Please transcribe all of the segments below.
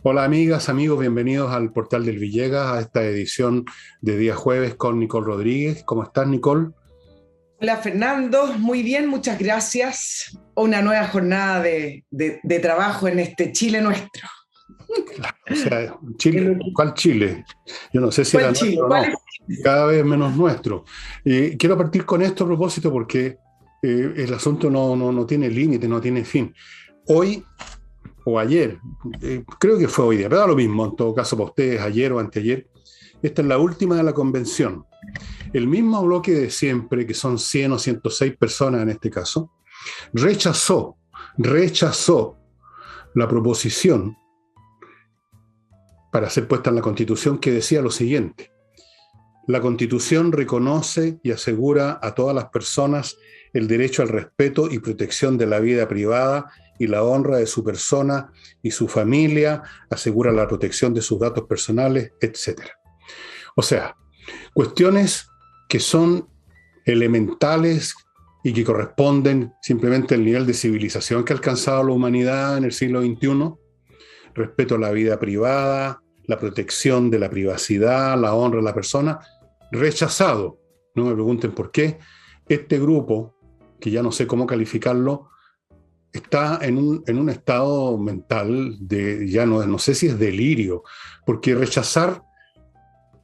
Hola amigas, amigos, bienvenidos al Portal del Villegas, a esta edición de día jueves con Nicole Rodríguez. ¿Cómo estás, Nicole? Hola Fernando, muy bien, muchas gracias. Una nueva jornada de trabajo en este Chile nuestro. O sea, Chile, ¿cuál Chile? Yo no sé si era ¿Cuál Chile? nuestro o ¿Cuál no, es? cada vez menos nuestro. Quiero partir con esto a propósito porque el asunto no tiene límite, no tiene fin. Hoy o ayer, creo que fue hoy día, pero da lo mismo en todo caso para ustedes, ayer o anteayer, esta es la última de la convención. El mismo bloque de siempre, que son 100 o 106 personas en este caso, rechazó, rechazó la proposición para ser puesta en la Constitución que decía lo siguiente: la Constitución reconoce y asegura a todas las personas el derecho al respeto y protección de la vida privada y la honra de su persona y su familia, asegura la protección de sus datos personales, etcétera. O sea, cuestiones que son elementales y que corresponden simplemente al nivel de civilización que ha alcanzado la humanidad en el siglo XXI: respeto a la vida privada, la protección de la privacidad, la honra de la persona, rechazado. No me pregunten por qué. Este grupo, que ya no sé cómo calificarlo, está en un estado mental de, ya no sé si es delirio, porque rechazar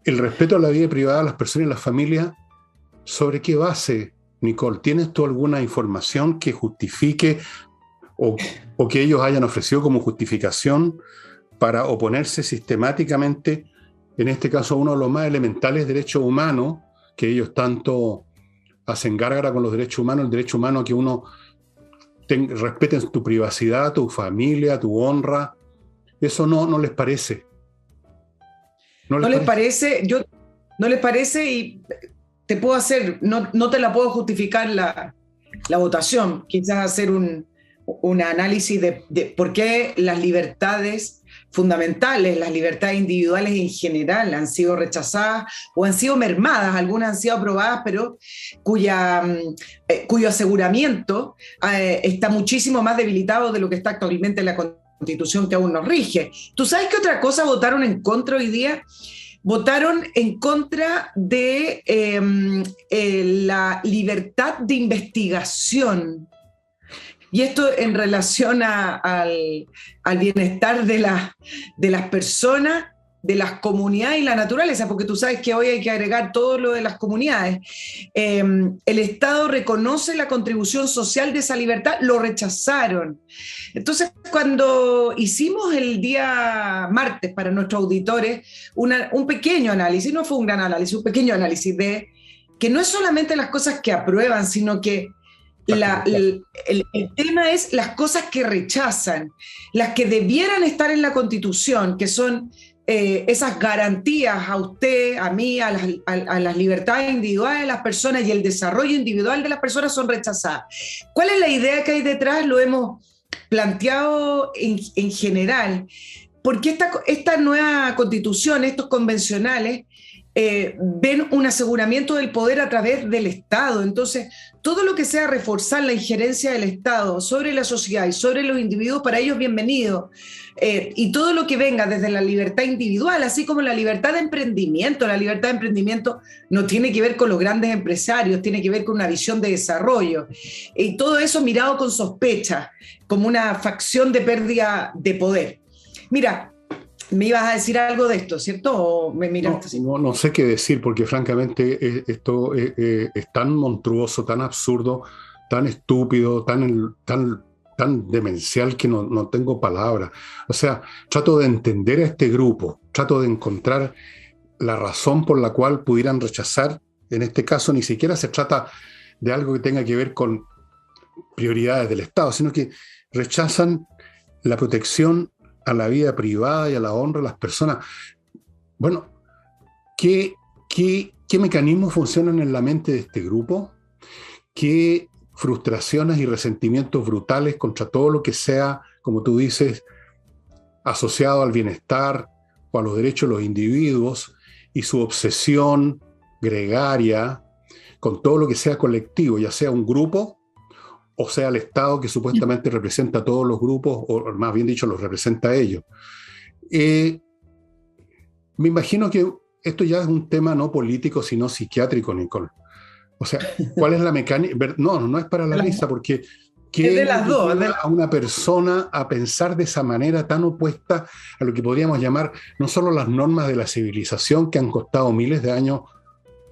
el respeto a la vida privada de las personas y las familias, ¿sobre qué base, Nicole? ¿Tienes tú alguna información que justifique o que ellos hayan ofrecido como justificación para oponerse sistemáticamente, en este caso, a uno de los más elementales derechos humanos, que ellos tanto hacen gárgara con los derechos humanos, el derecho humano a que uno respeten tu privacidad, tu familia, tu honra? Eso no les parece. No les ¿No les parece. parece? ¿No les parece? Y te puedo hacer, no te la puedo justificar la votación, quizás hacer un análisis de por qué las libertades fundamentales, las libertades individuales en general han sido rechazadas o han sido mermadas, algunas han sido aprobadas, pero cuyo aseguramiento está muchísimo más debilitado de lo que está actualmente en la Constitución que aún nos rige. ¿Tú sabes qué otra cosa votaron en contra hoy día? Votaron en contra de la libertad de investigación. Y esto en relación al bienestar de las personas, de las comunidades y la naturaleza, porque tú sabes que hoy hay que agregar todo lo de las comunidades. El Estado reconoce la contribución social de esa libertad, lo rechazaron. Entonces, cuando hicimos el día martes para nuestros auditores un pequeño análisis, no fue un gran análisis, un pequeño análisis de que no es solamente las cosas que aprueban, sino que el tema es las cosas que rechazan, las que debieran estar en la Constitución, que son esas garantías a usted, a mí, a las libertades individuales de las personas y el desarrollo individual de las personas son rechazadas. ¿Cuál es la idea que hay detrás? Lo hemos planteado en general. Porque esta nueva constitución, estos convencionales, ven un aseguramiento del poder a través del Estado. Entonces, todo lo que sea reforzar la injerencia del Estado sobre la sociedad y sobre los individuos, para ellos bienvenido. Y todo lo que venga desde la libertad individual, así como la libertad de emprendimiento no tiene que ver con los grandes empresarios, tiene que ver con una visión de desarrollo. Y todo eso mirado con sospecha, como una facción de pérdida de poder. Mira, me ibas a decir algo de esto, ¿cierto? ¿O me miraste así? No sé qué decir, porque francamente esto es tan monstruoso, tan absurdo, tan estúpido, tan demencial que no tengo palabras. O sea, trato de entender a este grupo, trato de encontrar la razón por la cual pudieran rechazar. En este caso, ni siquiera se trata de algo que tenga que ver con prioridades del Estado, sino que rechazan la protección a la vida privada y a la honra de las personas. Bueno, ¿qué mecanismos funcionan en la mente de este grupo? ¿Qué frustraciones y resentimientos brutales contra todo lo que sea, como tú dices, asociado al bienestar o a los derechos de los individuos, y su obsesión gregaria con todo lo que sea colectivo, ya sea un grupo o sea el Estado que supuestamente representa a todos los grupos, o más bien dicho, los representa a ellos? Me imagino que esto ya es un tema no político, sino psiquiátrico, Nicole. O sea, ¿cuál es la mecánica? No, no es para la risa, porque Es ¿qué de es lo las que dos. lleva a una persona a pensar de esa manera tan opuesta a lo que podríamos llamar no solo las normas de la civilización que han costado miles de años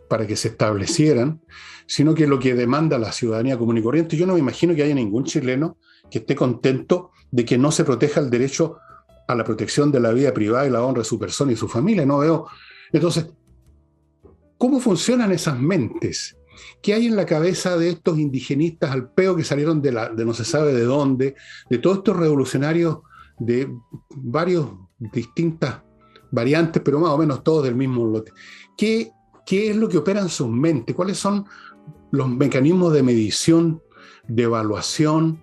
para que se establecieran, sino que lo que demanda la ciudadanía común y corriente? Yo no me imagino que haya ningún chileno que esté contento de que no se proteja el derecho a la protección de la vida privada y la honra de su persona y su familia. No veo. Entonces, ¿cómo funcionan esas mentes? ¿Qué hay en la cabeza de estos indigenistas al peo que salieron de no se sabe de dónde, de todos estos revolucionarios de varios distintas variantes, pero más o menos todos del mismo lote? ¿Qué es lo que opera en sus mentes? ¿Cuáles son los mecanismos de medición, de evaluación?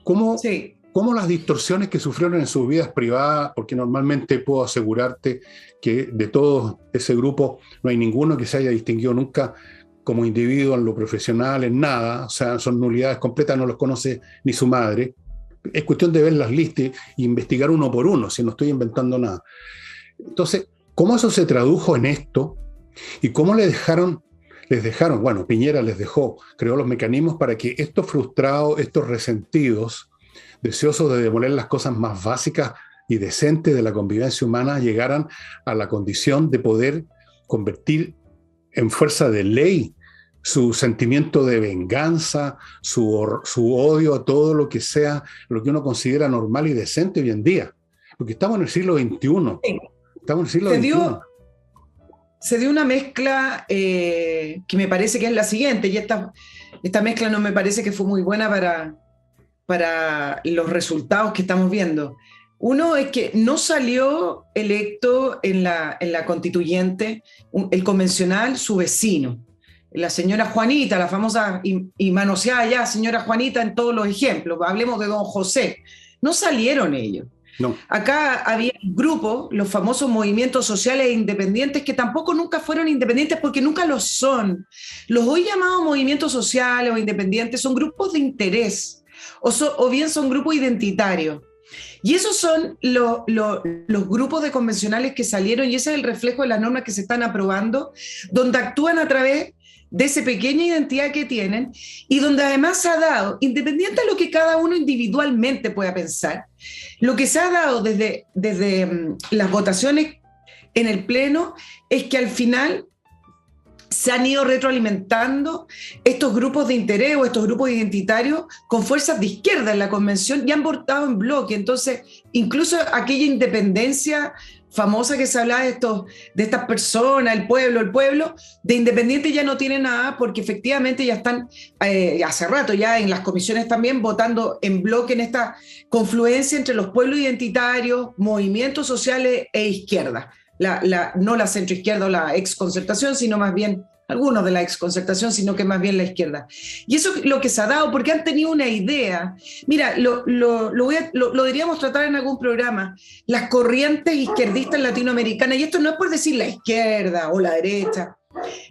¿Cómo, Sí. cómo las distorsiones que sufrieron en sus vidas privadas? Porque normalmente puedo asegurarte que de todo ese grupo no hay ninguno que se haya distinguido nunca como individuo en lo profesional, en nada. O sea, son nulidades completas, no los conoce ni su madre. Es cuestión de ver las listas e investigar uno por uno, si no estoy inventando nada. Entonces, ¿cómo eso se tradujo en esto? ¿Y cómo les dejaron, bueno, Piñera les dejó, creó los mecanismos para que estos frustrados, estos resentidos, deseosos de demoler las cosas más básicas y decentes de la convivencia humana, llegaran a la condición de poder convertir en fuerza de ley su sentimiento de venganza, su odio a todo lo que sea, lo que uno considera normal y decente hoy en día? Porque estamos en el siglo XXI. Sí. Estamos en el siglo Se XXI. se dio una mezcla que me parece que es la siguiente, y esta mezcla no me parece que fue muy buena para los resultados que estamos viendo. Uno es que no salió electo en la constituyente el convencional, su vecino, la señora Juanita, la famosa y manoseada ya señora Juanita en todos los ejemplos. Hablemos de don José. No salieron ellos. No. Acá había grupos, los famosos movimientos sociales independientes, que tampoco nunca fueron independientes porque nunca lo son. Los hoy llamados movimientos sociales o independientes son grupos de interés o bien son grupos identitarios. Y esos son los grupos de convencionales que salieron, y ese es el reflejo de las normas que se están aprobando, donde actúan a través de esa pequeña identidad que tienen y donde además se ha dado, independiente de lo que cada uno individualmente pueda pensar, lo que se ha dado desde las votaciones en el Pleno es que al final se han ido retroalimentando estos grupos de interés o estos grupos identitarios con fuerzas de izquierda en la convención y han votado en bloque. Entonces, incluso aquella independencia famosa que se hablaba de estas personas, el pueblo, de independiente ya no tiene nada, porque efectivamente ya están hace rato ya en las comisiones también votando en bloque en esta confluencia entre los pueblos identitarios, movimientos sociales e izquierda. No la centroizquierda o la exconcertación, sino más bien algunos de la exconcertación, sino que más bien la izquierda. Y eso es lo que se ha dado, porque han tenido una idea. Mira, lo deberíamos tratar en algún programa, las corrientes izquierdistas latinoamericanas, y esto no es por decir la izquierda o la derecha.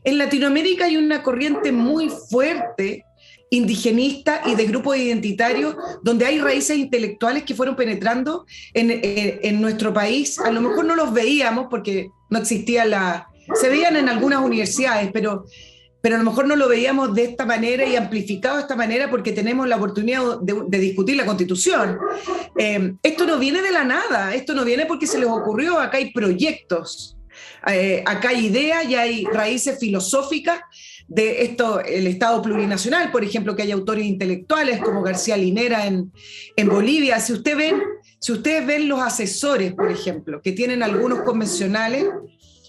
En Latinoamérica hay una corriente muy fuerte indigenista y de grupos identitarios, donde hay raíces intelectuales que fueron penetrando en nuestro país. A lo mejor no los veíamos porque no existía se veían en algunas universidades, pero a lo mejor no lo veíamos de esta manera y amplificado de esta manera porque tenemos la oportunidad de discutir la Constitución. Esto no viene de la nada, esto no viene porque se les ocurrió, acá hay proyectos, acá hay ideas y hay raíces filosóficas de esto, el Estado plurinacional, por ejemplo, que hay autores intelectuales como García Linera en Bolivia. Si ustedes ven los asesores, por ejemplo, que tienen algunos convencionales,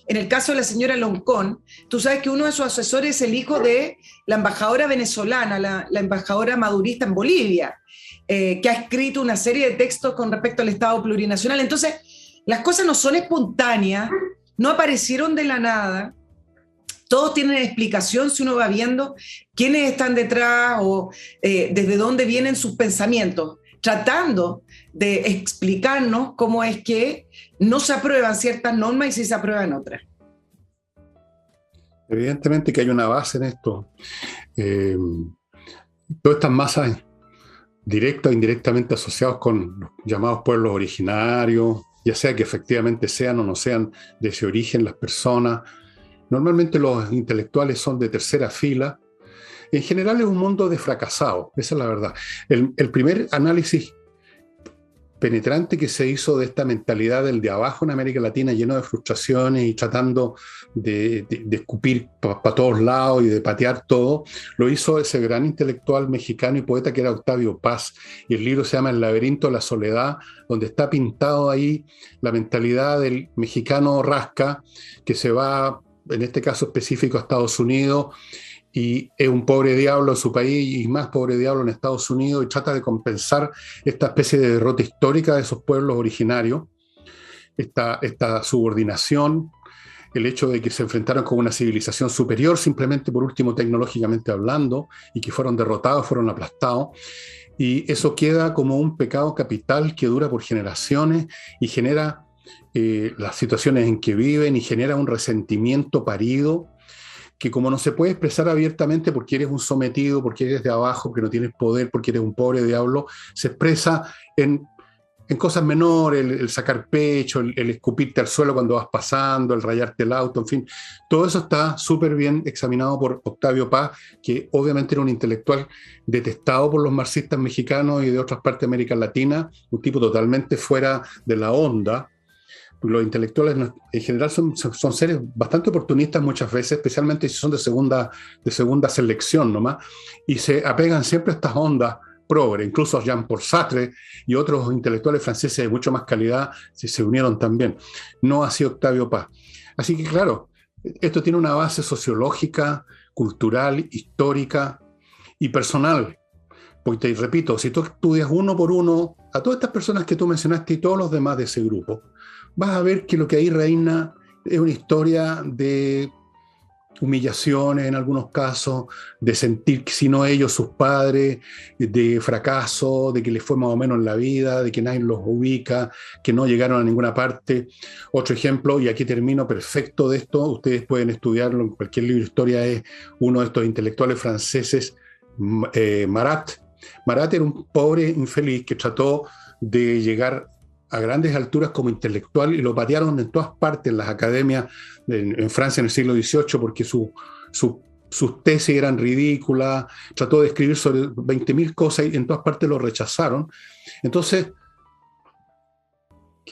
en el caso de la señora Loncón, tú sabes que uno de sus asesores es el hijo de la embajadora venezolana, la embajadora madurista en Bolivia, que ha escrito una serie de textos con respecto al Estado plurinacional. Entonces, las cosas no son espontáneas, no aparecieron de la nada. Todos tienen explicación si uno va viendo quiénes están detrás o desde dónde vienen sus pensamientos, tratando de explicarnos cómo es que no se aprueban ciertas normas y sí se aprueban otras. Evidentemente que hay una base en esto. Todas estas masas directas o indirectamente asociadas con los llamados pueblos originarios, ya sea que efectivamente sean o no sean de ese origen las personas. Normalmente los intelectuales son de tercera fila. En general es un mundo de fracasados, esa es la verdad. El primer análisis penetrante que se hizo de esta mentalidad del de abajo en América Latina, lleno de frustraciones y tratando de escupir para todos lados y de patear todo, lo hizo ese gran intelectual mexicano y poeta que era Octavio Paz. Y el libro se llama El laberinto de la soledad, donde está pintado ahí la mentalidad del mexicano rasca que se va, en este caso específico, a Estados Unidos, y es un pobre diablo en su país y más pobre diablo en Estados Unidos, y trata de compensar esta especie de derrota histórica de esos pueblos originarios, esta subordinación, el hecho de que se enfrentaron con una civilización superior, simplemente por último tecnológicamente hablando, y que fueron derrotados, fueron aplastados, y eso queda como un pecado capital que dura por generaciones y genera las situaciones en que viven y genera un resentimiento parido que, como no se puede expresar abiertamente porque eres un sometido, porque eres de abajo, porque no tienes poder, porque eres un pobre diablo, se expresa en cosas menores, el sacar pecho, el escupirte al suelo cuando vas pasando, el rayarte el auto, en fin. Todo eso está súper bien examinado por Octavio Paz, que obviamente era un intelectual detestado por los marxistas mexicanos y de otras partes de América Latina, un tipo totalmente fuera de la onda. Los intelectuales en general son seres bastante oportunistas muchas veces, especialmente si son de segunda selección nomás, y se apegan siempre a estas ondas progre. Incluso Jean-Paul Sartre y otros intelectuales franceses de mucho más calidad se unieron también. No así Octavio Paz. Así que claro, esto tiene una base sociológica, cultural, histórica y personal. Porque te repito, si tú estudias uno por uno a todas estas personas que tú mencionaste y todos los demás de ese grupo, vas a ver que lo que ahí reina es una historia de humillaciones en algunos casos, de sentir que si no ellos, sus padres, de fracaso, de que les fue más o menos en la vida, de que nadie los ubica, que no llegaron a ninguna parte. Otro ejemplo, y aquí termino perfecto de esto, ustedes pueden estudiarlo en cualquier libro de historia, es uno de estos intelectuales franceses, Marat. Marat era un pobre infeliz que trató de llegar a grandes alturas como intelectual y lo patearon en todas partes, en las academias en Francia en el siglo XVIII, porque sus tesis eran ridículas, trató de escribir sobre 20.000 cosas y en todas partes lo rechazaron. Entonces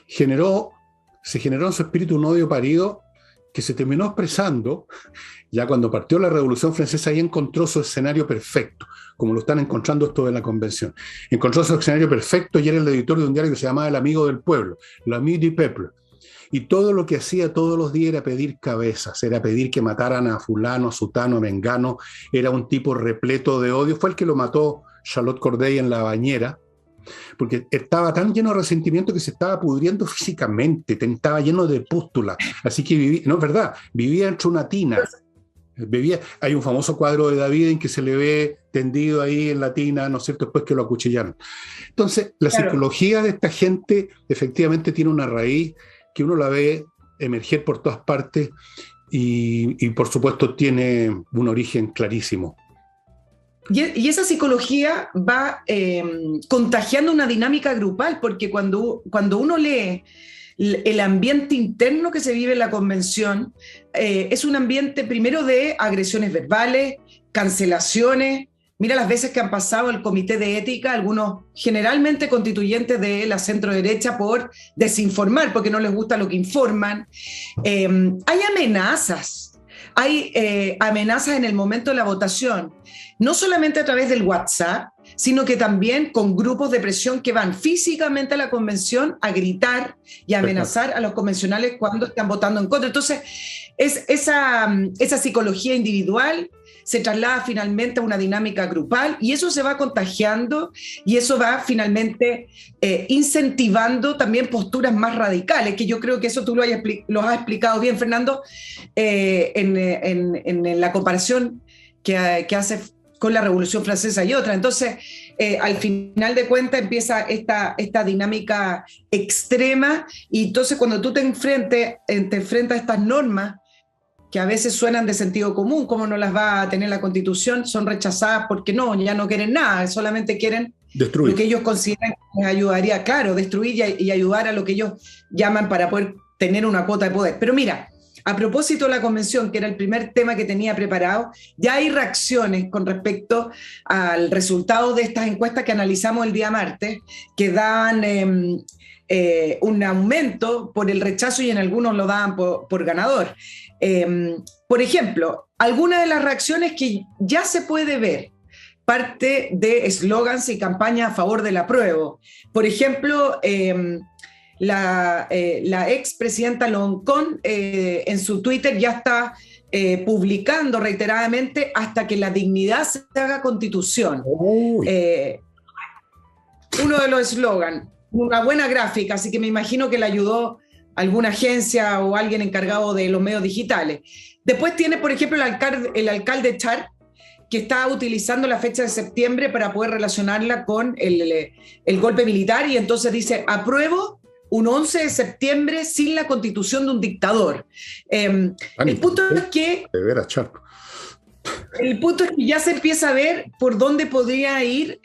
se generó en su espíritu un odio parido que se terminó expresando ya cuando partió la Revolución Francesa. Ahí encontró su escenario perfecto, como lo están encontrando esto de la convención. Encontró su escenario perfecto y era el editor de un diario que se llamaba El Amigo del Pueblo, L'Ami du Peuple. Y todo lo que hacía todos los días era pedir cabezas, era pedir que mataran a fulano, a sutano, a mengano. Era un tipo repleto de odio. Fue el que lo mató Charlotte Corday en la bañera, porque estaba tan lleno de resentimiento que se estaba pudriendo físicamente, estaba lleno de pústula. Así que vivía, no es verdad, vivía entre una tina. Hay un famoso cuadro de David en que se le ve tendido ahí en la tina, ¿no es cierto?, después que lo acuchillaron. Entonces, la psicología de esta gente efectivamente tiene una raíz que uno la ve emerger por todas partes y por supuesto tiene un origen clarísimo. Y esa psicología va contagiando una dinámica grupal, porque cuando uno lee el ambiente interno que se vive en la convención, es un ambiente primero de agresiones verbales, cancelaciones. Mira las veces que han pasado el comité de ética, algunos generalmente constituyentes de la centro-derecha, por desinformar, porque no les gusta lo que informan. Hay amenazas. Hay amenazas en el momento de la votación, no solamente a través del WhatsApp, sino que también con grupos de presión que van físicamente a la convención a gritar y a amenazar a los convencionales cuando están votando en contra. Entonces, esa psicología individual se traslada finalmente a una dinámica grupal y eso se va contagiando y eso va finalmente incentivando también posturas más radicales, que yo creo que eso tú lo has explicado bien, Fernando, en la comparación que hace con la Revolución Francesa y otra. Entonces, al final de cuentas empieza esta dinámica extrema y entonces cuando tú te enfrentas a estas normas que a veces suenan de sentido común, como no las va a tener la Constitución, son rechazadas porque ya no quieren nada, solamente quieren Destruir. lo que ellos consideran que les ayudaría, claro, destruir y ayudar a lo que ellos llaman para poder tener una cuota de poder. Pero mira, a propósito de la convención, que era el primer tema que tenía preparado, ya hay reacciones con respecto al resultado de estas encuestas que analizamos el día martes, que dan un aumento por el rechazo y en algunos lo daban por ganador. Por ejemplo, algunas de las reacciones que ya se puede ver, parte de eslogans y campañas a favor del apruebo. Por ejemplo, la expresidenta Loncón en su Twitter ya está publicando reiteradamente hasta que la dignidad se haga constitución. Uno de los eslogans, una buena gráfica, así que me imagino que le ayudó alguna agencia o alguien encargado de los medios digitales. Después tiene, por ejemplo, el alcalde Char, que está utilizando la fecha de septiembre para poder relacionarla con el golpe militar, y entonces dice, apruebo un 11 de septiembre sin la constitución de un dictador. El punto es que... De veras, Charco. El punto es que ya se empieza a ver por dónde podría ir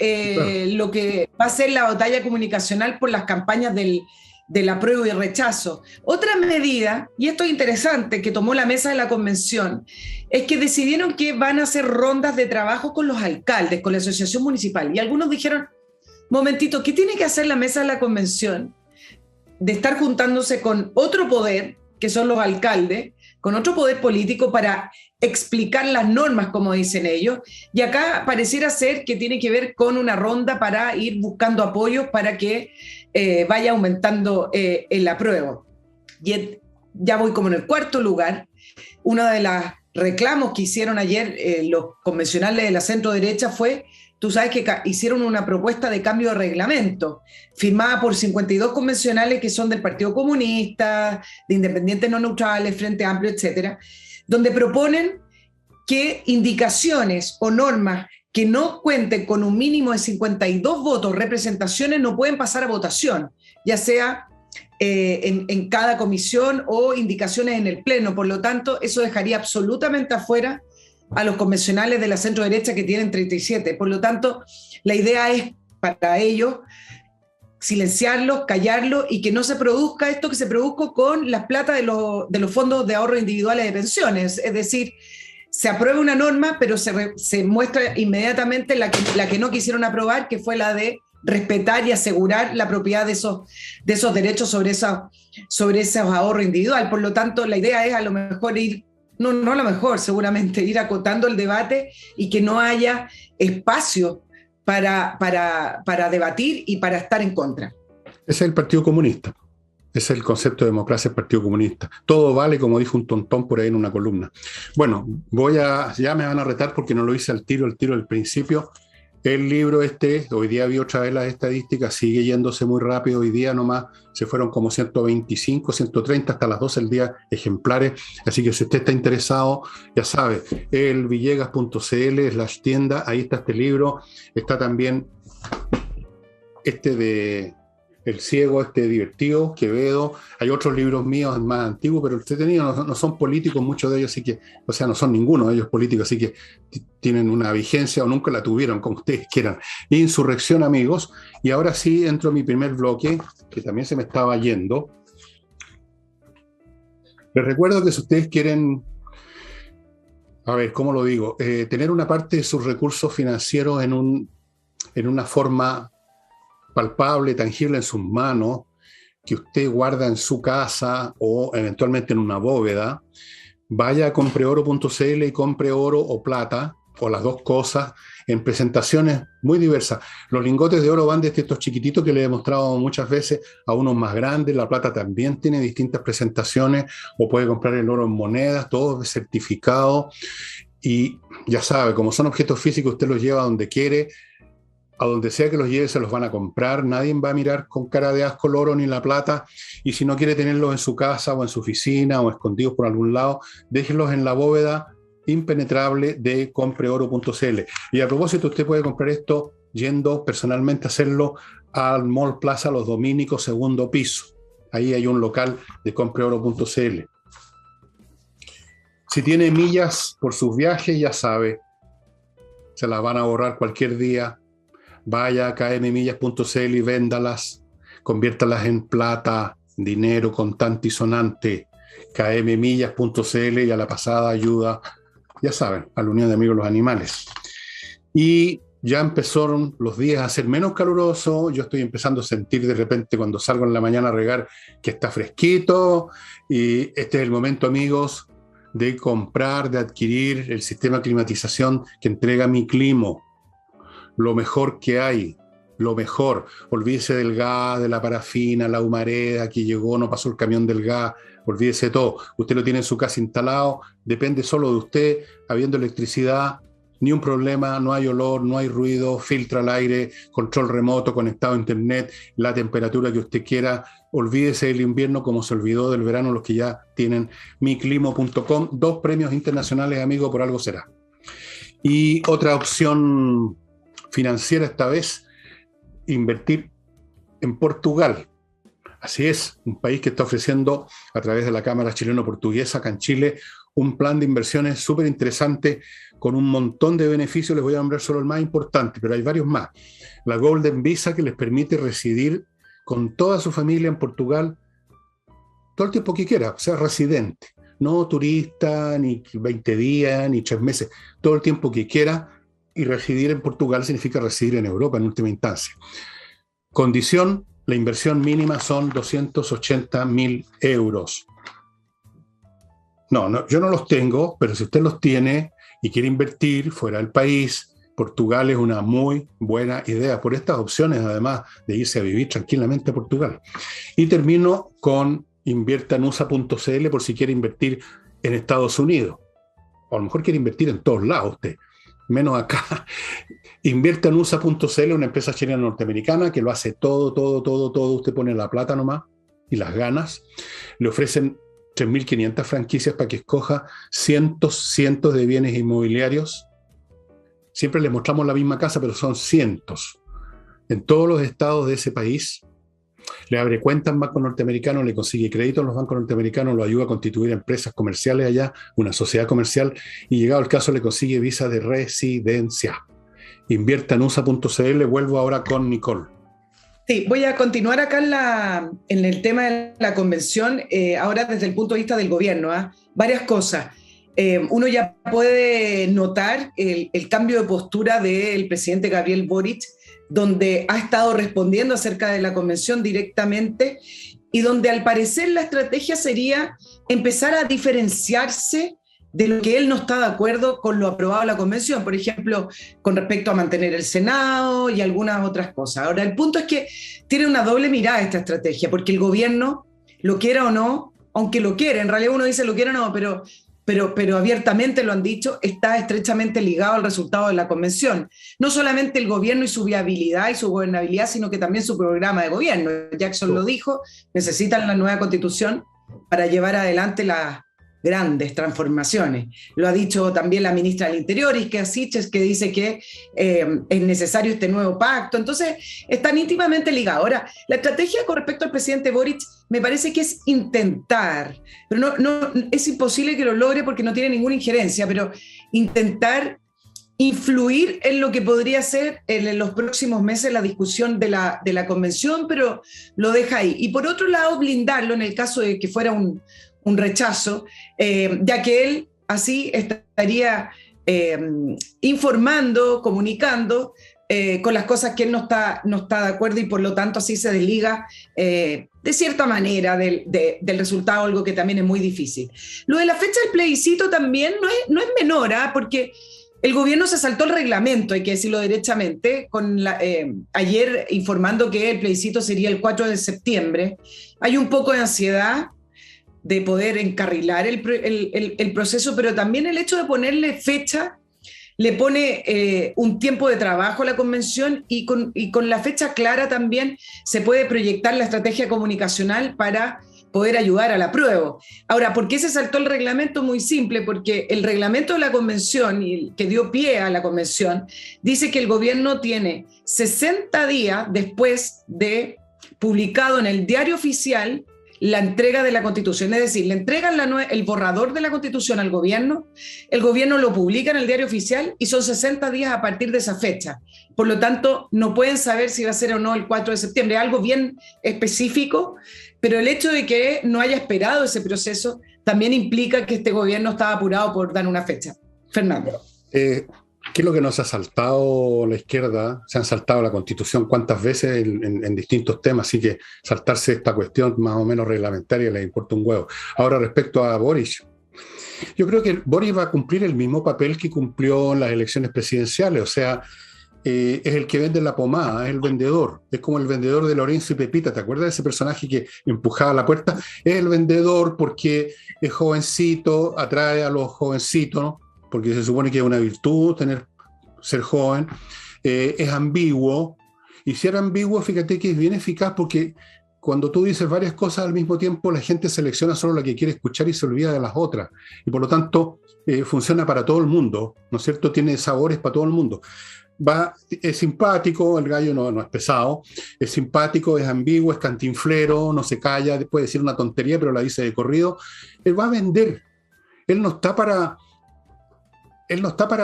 lo que va a ser la batalla comunicacional por las campañas del apruebo y rechazo. Otra medida, y esto es interesante, que tomó la mesa de la convención, es que decidieron que van a hacer rondas de trabajo con los alcaldes, con la asociación municipal. Y algunos dijeron, momentito, ¿qué tiene que hacer la mesa de la convención? De estar juntándose con otro poder, que son los alcaldes, con otro poder político para explicar las normas, como dicen ellos, y acá pareciera ser que tiene que ver con una ronda para ir buscando apoyos para que vaya aumentando el apruebo. Y ya voy como en el cuarto lugar. Uno de los reclamos que hicieron ayer los convencionales de la centro derecha fue, tú sabes que hicieron una propuesta de cambio de reglamento, firmada por 52 convencionales que son del Partido Comunista, de Independientes No Neutrales, Frente Amplio, etcétera, donde proponen que indicaciones o normas que no cuenten con un mínimo de 52 votos, representaciones, no pueden pasar a votación, ya sea en cada comisión o indicaciones en el Pleno. Por lo tanto, eso dejaría absolutamente afuera a los convencionales de la centro derecha, que tienen 37. Por lo tanto, la idea es para ellos silenciarlos, callarlos, y que no se produzca esto que se produjo con las plata de los fondos de ahorro individuales de pensiones. Es decir, se aprueba una norma, pero se muestra inmediatamente la que no quisieron aprobar, que fue la de respetar y asegurar la propiedad de esos derechos sobre esos ahorros individuales. Por lo tanto, la idea es a lo mejor no a lo mejor, seguramente ir acotando el debate y que no haya espacio para debatir y para estar en contra. Ese es el Partido Comunista. Ese es el concepto de democracia del Partido Comunista. Todo vale, como dijo un tontón por ahí en una columna. Bueno, ya me van a retar porque no lo hice al tiro del principio. El libro hoy día vi otra vez las estadísticas, sigue yéndose muy rápido. Hoy día nomás se fueron como 125, 130 hasta las 12 del día ejemplares. Así que si usted está interesado, ya sabe, elvillegas.cl/tienda, ahí está este libro. Está también de El Ciego, divertido, Quevedo. Hay otros libros míos más antiguos, pero entretenidos, no son políticos muchos de ellos, así que, o sea, no son ninguno de ellos políticos, así que tienen una vigencia o nunca la tuvieron, como ustedes quieran. Insurrección, amigos. Y ahora sí entro a mi primer bloque, que también se me estaba yendo. Les recuerdo que si ustedes quieren, a ver, ¿cómo lo digo? Tener una parte de sus recursos financieros en una forma palpable, tangible en sus manos, que usted guarda en su casa o eventualmente en una bóveda, vaya a compreoro.cl y compre oro o plata, o las dos cosas, en presentaciones muy diversas. Los lingotes de oro van desde estos chiquititos que les he mostrado muchas veces a unos más grandes. La plata también tiene distintas presentaciones, o puede comprar el oro en monedas, todo certificado. Y ya sabe, como son objetos físicos, usted los lleva donde quiere, a donde sea que los lleve se los van a comprar. Nadie va a mirar con cara de asco el oro ni la plata, y si no quiere tenerlos en su casa o en su oficina o escondidos por algún lado, déjenlos en la bóveda impenetrable de compreoro.cl. Y a propósito, usted puede comprar esto yendo personalmente a hacerlo al Mall Plaza Los Dominicos, segundo piso. Ahí hay un local de compreoro.cl. Si tiene millas por sus viajes, ya sabe, se las van a borrar cualquier día. vaya a kmmillas.cl y véndalas, conviértalas en plata, dinero contante y sonante, kmmillas.cl, y a la pasada ayuda, ya saben, a la Unión de Amigos de los Animales. Y ya empezaron los días a ser menos calurosos. Yo estoy empezando a sentir de repente cuando salgo en la mañana a regar que está fresquito, y este es el momento, amigos, de comprar, de adquirir el sistema de climatización que entrega Miclimo. Lo mejor que hay, lo mejor. Olvídese del gas, de la parafina, la humareda que llegó, no pasó el camión del gas, olvídese de todo. Usted lo tiene en su casa instalado, depende solo de usted, habiendo electricidad, ni un problema, no hay olor, no hay ruido, filtra el aire, control remoto, conectado a internet, la temperatura que usted quiera. Olvídese del invierno como se olvidó del verano los que ya tienen miclimo.com. 2 premios internacionales, amigo, por algo será. Y otra opción financiera esta vez, invertir en Portugal. Así es, un país que está ofreciendo a través de la Cámara Chileno-Portuguesa acá en Chile un plan de inversiones súper interesante con un montón de beneficios. Les voy a nombrar solo el más importante, pero hay varios más. La Golden Visa, que les permite residir con toda su familia en Portugal todo el tiempo que quiera, sea residente, no turista, ni 20 días, ni 3 meses, todo el tiempo que quiera. Y residir en Portugal significa residir en Europa en última instancia. Condición: la inversión mínima son 280.000 euros. No, yo no los tengo, pero si usted los tiene y quiere invertir fuera del país, Portugal es una muy buena idea, por estas opciones, además de irse a vivir tranquilamente a Portugal. Y termino con inviertanusa.cl por si quiere invertir en Estados Unidos. O a lo mejor quiere invertir en todos lados usted, menos acá. Inviertanusa.cl, una empresa chilena norteamericana que lo hace todo. Usted pone la plata nomás y las ganas. Le ofrecen 3.500 franquicias para que escoja cientos de bienes inmobiliarios. Siempre les mostramos la misma casa, pero son cientos. En todos los estados de ese país. Le abre cuentas en bancos norteamericanos, le consigue crédito en los bancos norteamericanos, lo ayuda a constituir empresas comerciales allá, una sociedad comercial, y llegado el caso le consigue visa de residencia. Inviertanusa.cl. Vuelvo ahora con Nicole. Sí, voy a continuar acá en el tema de la convención, ahora desde el punto de vista del gobierno. Varias cosas. Uno ya puede notar el cambio de postura del presidente Gabriel Boric, donde ha estado respondiendo acerca de la convención directamente y donde al parecer la estrategia sería empezar a diferenciarse de lo que él no está de acuerdo con lo aprobado en la convención, por ejemplo, con respecto a mantener el Senado y algunas otras cosas. Ahora, el punto es que tiene una doble mirada esta estrategia, porque el gobierno, lo quiera o no, aunque lo quiere, en realidad uno dice lo quiera o no, pero abiertamente lo han dicho, está estrechamente ligado al resultado de la convención. No solamente el gobierno y su viabilidad y su gobernabilidad, sino que también su programa de gobierno. Jackson lo dijo, necesitan la nueva constitución para llevar adelante las grandes transformaciones. Lo ha dicho también la ministra del Interior, Isquia Siches, que dice que es necesario este nuevo pacto. Entonces, están íntimamente ligados. Ahora, la estrategia con respecto al presidente Boric me parece que es intentar, pero no es imposible que lo logre porque no tiene ninguna injerencia, pero intentar influir en lo que podría ser en los próximos meses la discusión de la convención, pero lo deja ahí. Y por otro lado, blindarlo en el caso de que fuera un rechazo, ya que él así estaría informando, comunicando con las cosas que él no está de acuerdo y por lo tanto así se desliga de cierta manera del resultado, algo que también es muy difícil. Lo de la fecha del plebiscito también no es menor, porque el gobierno se saltó el reglamento, hay que decirlo derechamente, ayer informando que el plebiscito sería el 4 de septiembre. Hay un poco de ansiedad de poder encarrilar el proceso, pero también el hecho de ponerle fecha le pone un tiempo de trabajo a la convención y con la fecha clara también se puede proyectar la estrategia comunicacional para poder ayudar al apruebo. Ahora, ¿por qué se saltó el reglamento? Muy simple, porque el reglamento de la convención, y que dio pie a la convención, dice que el gobierno tiene 60 días después de publicado en el diario oficial la entrega de la Constitución. Es decir, le entregan el borrador de la Constitución al gobierno, el gobierno lo publica en el diario oficial y son 60 días a partir de esa fecha. Por lo tanto, no pueden saber si va a ser o no el 4 de septiembre. Algo bien específico, pero el hecho de que no haya esperado ese proceso también implica que este gobierno estaba apurado por dar una fecha. Fernando. ¿Qué es lo que nos ha saltado la izquierda? Se han saltado la Constitución cuántas veces en distintos temas, así que saltarse esta cuestión más o menos reglamentaria les importa un huevo. Ahora, respecto a Boric, yo creo que Boric va a cumplir el mismo papel que cumplió en las elecciones presidenciales, o sea, es el que vende la pomada, es el vendedor, es como el vendedor de Lorenzo y Pepita, ¿te acuerdas de ese personaje que empujaba la puerta? Es el vendedor porque es jovencito, atrae a los jovencitos, ¿no? Porque se supone que es una virtud ser joven, es ambiguo, y si era ambiguo, fíjate que es bien eficaz porque cuando tú dices varias cosas al mismo tiempo, la gente selecciona solo la que quiere escuchar y se olvida de las otras, y por lo tanto funciona para todo el mundo, ¿no es cierto? Tiene sabores para todo el mundo. Es simpático, el gallo no es pesado, es simpático, es ambiguo, es cantinflero, no se calla, puede decir una tontería, pero la dice de corrido. Él va a vender, él no está para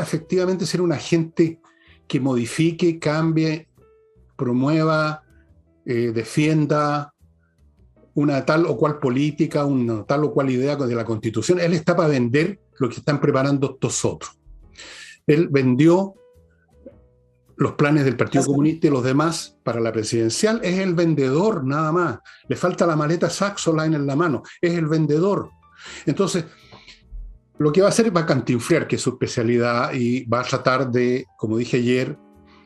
efectivamente ser un agente que modifique, cambie, promueva, defienda una tal o cual política, una tal o cual idea de la Constitución. Él está para vender lo que están preparando estos otros. Él vendió los planes del Partido Comunista y los demás para la presidencial. Es el vendedor, nada más. Le falta la maleta Saxoline en la mano. Es el vendedor. Entonces, lo que va a hacer va a cantinflear, que es su especialidad, y va a tratar de, como dije ayer,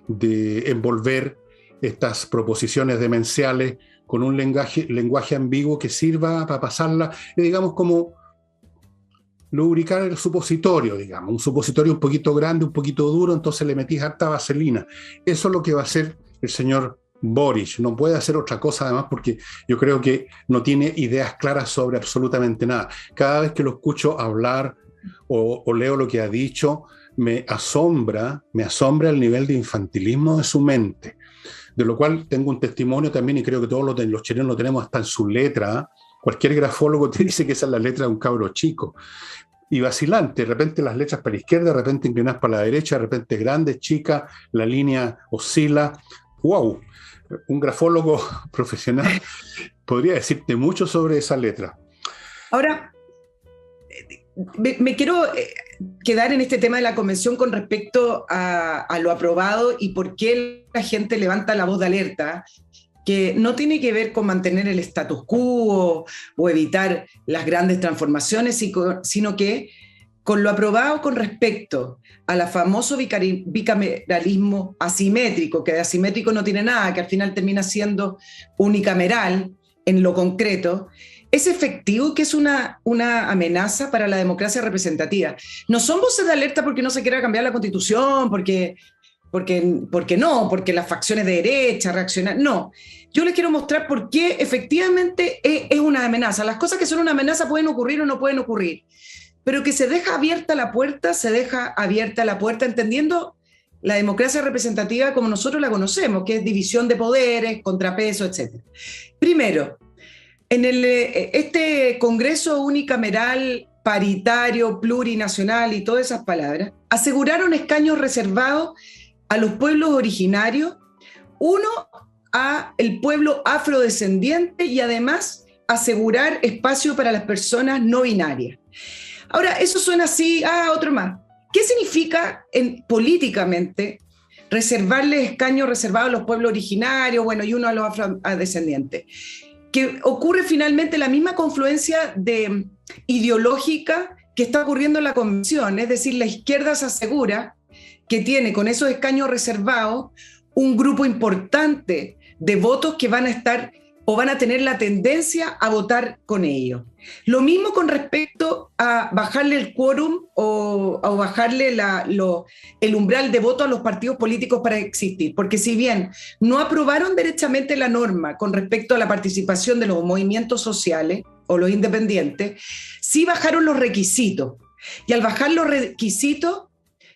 de envolver estas proposiciones demenciales con un lenguaje ambiguo que sirva para pasarla, digamos, como lubricar el supositorio, digamos, un supositorio un poquito grande, un poquito duro, entonces le metís harta vaselina. Eso es lo que va a hacer el señor Boric. No puede hacer otra cosa además porque yo creo que no tiene ideas claras sobre absolutamente nada. Cada vez que lo escucho hablar o leo lo que ha dicho, me asombra el nivel de infantilismo de su mente, de lo cual tengo un testimonio también, y creo que todos los chilenos lo tenemos hasta en su letra. Cualquier grafólogo te dice que esa es la letra de un cabro chico. Y vacilante, de repente las letras para la izquierda, de repente inclinadas para la derecha, de repente grandes, chicas, la línea oscila. ¡Wow! Un grafólogo profesional podría decirte mucho sobre esa letra. Ahora, me quiero quedar en este tema de la convención con respecto a lo aprobado y por qué la gente levanta la voz de alerta, que no tiene que ver con mantener el status quo o evitar las grandes transformaciones, sino que con lo aprobado con respecto al famoso bicameralismo asimétrico, que de asimétrico no tiene nada, que al final termina siendo unicameral en lo concreto, es efectivo, que es una amenaza para la democracia representativa. No son voces de alerta porque no se quiera cambiar la Constitución, porque no, porque las facciones de derecha reaccionan. No, yo les quiero mostrar por qué efectivamente es una amenaza. Las cosas que son una amenaza pueden ocurrir o no pueden ocurrir, pero que se deja abierta la puerta entendiendo la democracia representativa como nosotros la conocemos, que es división de poderes, contrapeso, etc. Primero, en este Congreso unicameral, paritario, plurinacional y todas esas palabras, aseguraron escaños reservados a los pueblos originarios, uno a el pueblo afrodescendiente y además asegurar espacio para las personas no binarias. Ahora, eso suena así, otro más. ¿Qué significa políticamente reservarle escaños reservados a los pueblos originarios, y uno a los afrodescendientes? Que ocurre finalmente la misma confluencia ideológica que está ocurriendo en la convención, es decir, la izquierda se asegura que tiene con esos escaños reservados un grupo importante de votos que van a estar o van a tener la tendencia a votar con ellos. Lo mismo con respecto a bajarle el quórum o bajarle el umbral de voto a los partidos políticos para existir, porque si bien no aprobaron derechamente la norma con respecto a la participación de los movimientos sociales o los independientes, sí bajaron los requisitos, y al bajar los requisitos,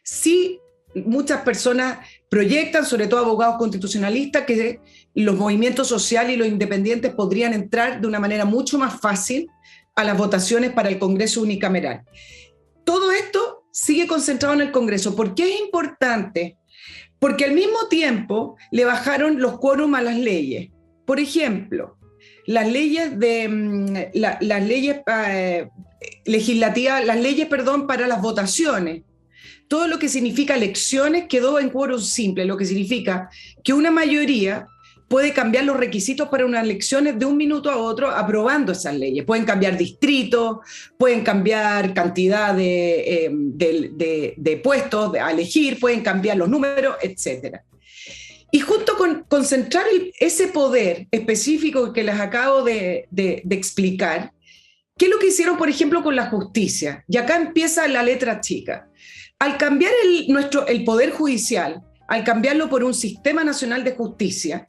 sí muchas personas proyectan, sobre todo abogados constitucionalistas, que los movimientos sociales y los independientes podrían entrar de una manera mucho más fácil a las votaciones para el Congreso unicameral. Todo esto sigue concentrado en el Congreso. ¿Por qué es importante? Porque al mismo tiempo le bajaron los quórum a las leyes. Por ejemplo, las leyes legislativas, para las votaciones. Todo lo que significa elecciones quedó en quórum simple, lo que significa que una mayoría puede cambiar los requisitos para unas elecciones de un minuto a otro aprobando esas leyes. Pueden cambiar distritos, pueden cambiar cantidad de puestos a elegir, pueden cambiar los números, etc. Y junto con concentrar ese poder específico que les acabo de explicar, ¿qué es lo que hicieron, por ejemplo, con la justicia? Y acá empieza la letra chica. Al cambiar el poder judicial, al cambiarlo por un sistema nacional de justicia,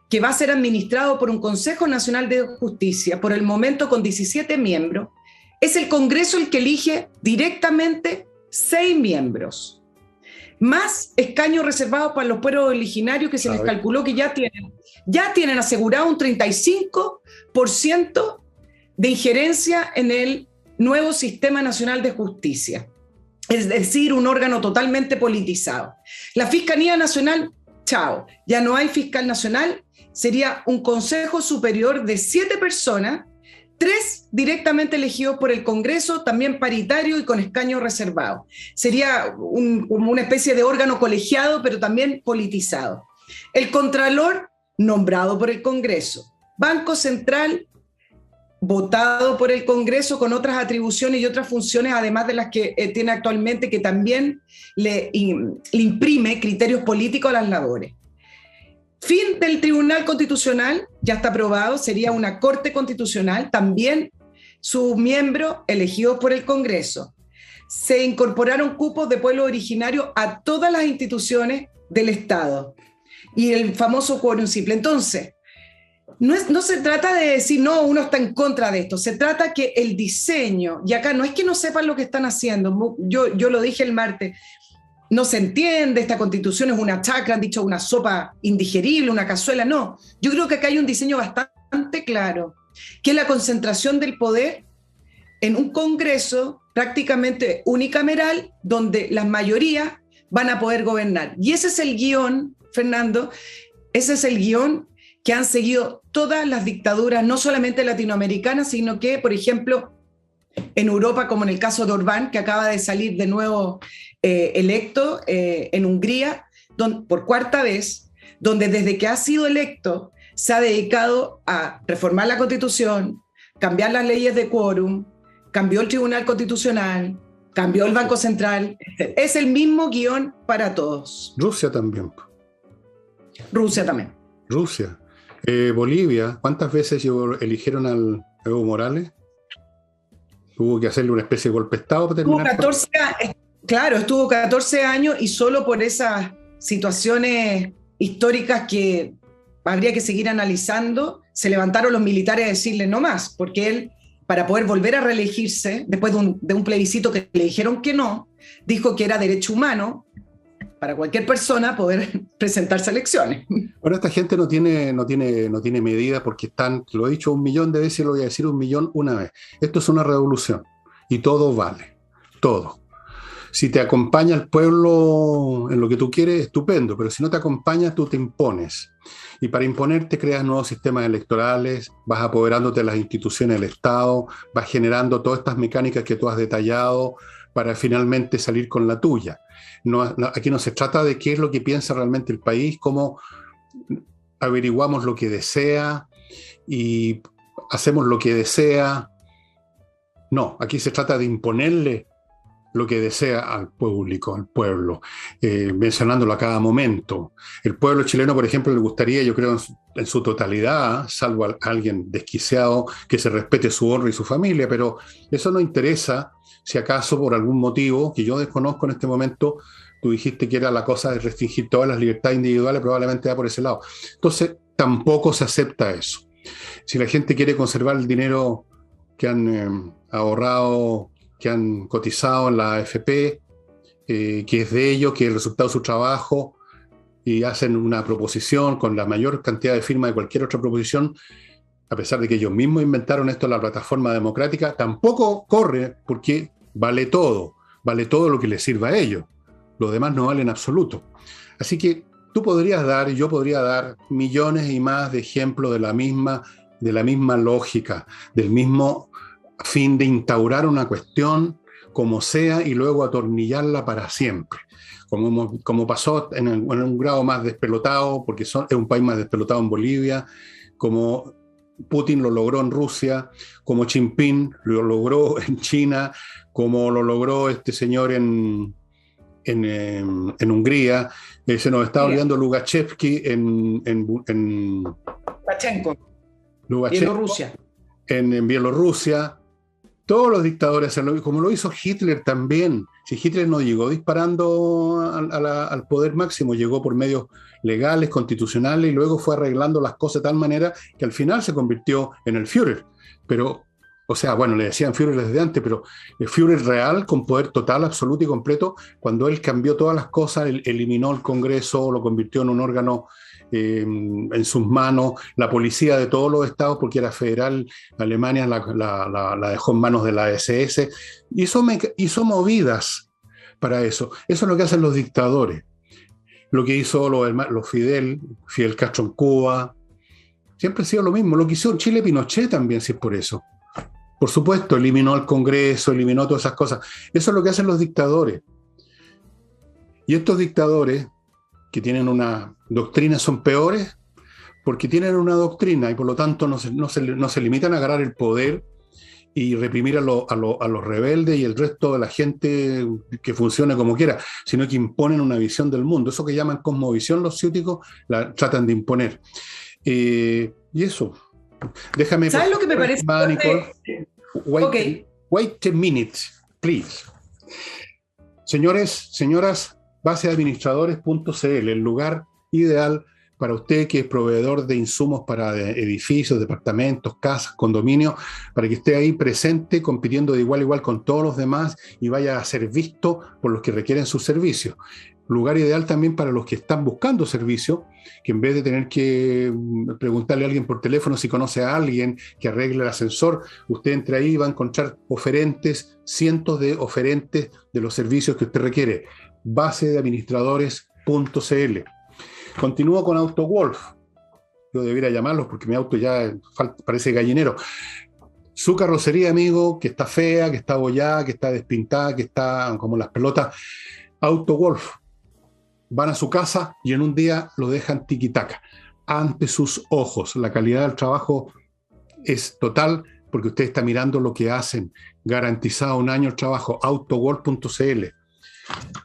que va a ser administrado por un Consejo Nacional de Justicia, por el momento con 17 miembros, es el Congreso el que elige directamente 6 miembros, más escaños reservados para los pueblos originarios, que se les calculó que ya tienen asegurado un 35% de injerencia en el nuevo Sistema Nacional de Justicia. Es decir, un órgano totalmente politizado. La Fiscalía Nacional, chao, ya no hay fiscal nacional, sería un consejo superior de 7 personas, 3 directamente elegidos por el Congreso, también paritario y con escaños reservados. Sería como una especie de órgano colegiado, pero también politizado. El Contralor, nombrado por el Congreso. Banco Central, votado por el Congreso con otras atribuciones y otras funciones, además de las que tiene actualmente, que también le imprime criterios políticos a las labores. Fin del Tribunal Constitucional, ya está aprobado, sería una Corte Constitucional, también sus miembros elegidos por el Congreso. Se incorporaron cupos de pueblo originario a todas las instituciones del Estado y el famoso quórum simple. Entonces, no se trata de decir, no, uno está en contra de esto, se trata que el diseño, y acá no es que no sepan lo que están haciendo, yo lo dije el martes, no se entiende, esta constitución es una chacra, han dicho una sopa indigerible, una cazuela, no. Yo creo que acá hay un diseño bastante claro, que es la concentración del poder en un Congreso prácticamente unicameral, donde las mayorías van a poder gobernar. Y ese es el guión, Fernando, ese es el guión que han seguido todas las dictaduras, no solamente latinoamericanas, sino que, por ejemplo, en Europa, como en el caso de Orbán, que acaba de salir de nuevo electo en Hungría, por 4ª vez, donde desde que ha sido electo se ha dedicado a reformar la Constitución, cambiar las leyes de quórum, cambió el Tribunal Constitucional, cambió el Banco Central. Es el mismo guión para todos. Rusia también. Rusia también. Rusia. Bolivia, ¿cuántas veces eligieron al Evo Morales? Tuvo que hacerle una especie de golpe de Estado para terminar. Estuvo 14 años y solo por esas situaciones históricas que habría que seguir analizando, se levantaron los militares a decirle no más, porque él, para poder volver a reelegirse, después de un plebiscito que le dijeron que no, dijo que era derecho humano para cualquier persona poder presentarse a elecciones. Ahora esta gente no tiene medida porque están, lo he dicho 1.000.000 de veces y lo voy a decir 1.000.000 una vez. Esto es una revolución y todo vale, todo. Si te acompaña el pueblo en lo que tú quieres, estupendo, pero si no te acompaña, tú te impones. Y para imponerte creas nuevos sistemas electorales, vas apoderándote de las instituciones del Estado, vas generando todas estas mecánicas que tú has detallado para finalmente salir con la tuya. Aquí no se trata de qué es lo que piensa realmente el país, cómo averiguamos lo que desea y hacemos lo que desea. No, aquí se trata de imponerle lo que desea al público, al pueblo, mencionándolo a cada momento. El pueblo chileno, por ejemplo, le gustaría, yo creo, en su totalidad, salvo a alguien desquiciado, que se respete su honra y su familia, pero eso no interesa si acaso por algún motivo, que yo desconozco en este momento, tú dijiste que era la cosa de restringir todas las libertades individuales, probablemente va por ese lado. Entonces, tampoco se acepta eso. Si la gente quiere conservar el dinero que han ahorrado, que han cotizado en la AFP, que es de ellos, que es el resultado de su trabajo, y hacen una proposición con la mayor cantidad de firmas de cualquier otra proposición, a pesar de que ellos mismos inventaron esto en la plataforma democrática, tampoco corre porque vale todo lo que les sirva a ellos. Los demás no valen en absoluto. Así que tú podrías dar, y yo podría dar millones y más de ejemplos de la misma lógica, del mismo fin de instaurar una cuestión como sea y luego atornillarla para siempre. Como pasó en un grado más despelotado, porque es un país más despelotado en Bolivia, como Putin lo logró en Rusia, como Xi Jinping lo logró en China, como lo logró este señor en Hungría, se nos está olvidando Lukashenko Lukashenko, Bielorrusia. En Bielorrusia. Todos los dictadores, como lo hizo Hitler también. Si Hitler no llegó disparando al poder máximo, llegó por medios legales, constitucionales, y luego fue arreglando las cosas de tal manera que al final se convirtió en el Führer. Pero, o sea, bueno, le decían Führer desde antes, pero el Führer real, con poder total, absoluto y completo, cuando él cambió todas las cosas, él eliminó el Congreso, lo convirtió en un órgano en sus manos, la policía de todos los estados, porque era federal, Alemania la dejó en manos de la SS, hizo movidas para eso. Eso es lo que hacen los dictadores. Lo que hizo los Fidel Castro en Cuba, siempre ha sido lo mismo. Lo que hizo en Chile Pinochet también, si es por eso. Por supuesto, eliminó el Congreso, eliminó todas esas cosas. Eso es lo que hacen los dictadores. Y estos dictadores que tienen una doctrina son peores porque tienen una doctrina y por lo tanto no se limitan a agarrar el poder y reprimir a los rebeldes y el resto de la gente que funcione como quiera, sino que imponen una visión del mundo. Eso que llaman cosmovisión los ciúticos, la tratan de imponer. Y eso. Déjame... ¿Sabes lo que me parece? Nicole, wait a minute, please. Señores, señoras, baseadministradores.cl, el lugar ideal para usted que es proveedor de insumos para edificios, departamentos, casas, condominios, para que esté ahí presente, compitiendo de igual a igual con todos los demás y vaya a ser visto por los que requieren sus servicios. Lugar ideal también para los que están buscando servicio, que en vez de tener que preguntarle a alguien por teléfono si conoce a alguien que arregle el ascensor, usted entra ahí y va a encontrar oferentes, cientos de oferentes de los servicios que usted requiere. Baseadministradores.cl. Continúo con AutoWolf. Yo debería llamarlos porque mi auto ya parece gallinero. Su carrocería, amigo, que está fea, que está abollada, que está despintada, que está como las pelotas. AutoWolf. Van a su casa y en un día lo dejan tiquitaca. Ante sus ojos. La calidad del trabajo es total porque usted está mirando lo que hacen. Garantizado un año el trabajo. AutoWolf.cl.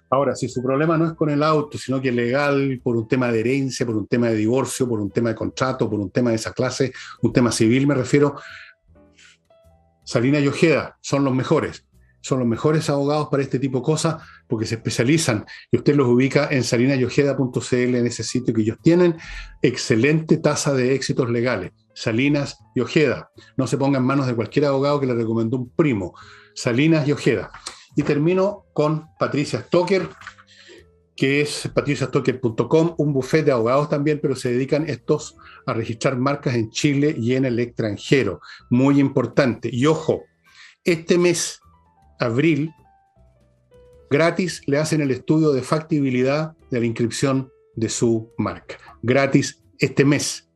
Ahora, si su problema no es con el auto, sino que es legal, por un tema de herencia, por un tema de divorcio, por un tema de contrato, por un tema de esa clase, un tema civil me refiero, Salinas y Ojeda son los mejores abogados para este tipo de cosas porque se especializan y usted los ubica en salinasyojeda.cl, en ese sitio que ellos tienen excelente tasa de éxitos legales. Salinas y Ojeda, no se ponga en manos de cualquier abogado que le recomendó un primo. Salinas y Ojeda. Y termino con Patricia Stocker, que es patriciastocker.com, un bufete de abogados también, pero se dedican estos a registrar marcas en Chile y en el extranjero. Muy importante. Y ojo, este mes, abril, gratis le hacen el estudio de factibilidad de la inscripción de su marca. Gratis este mes.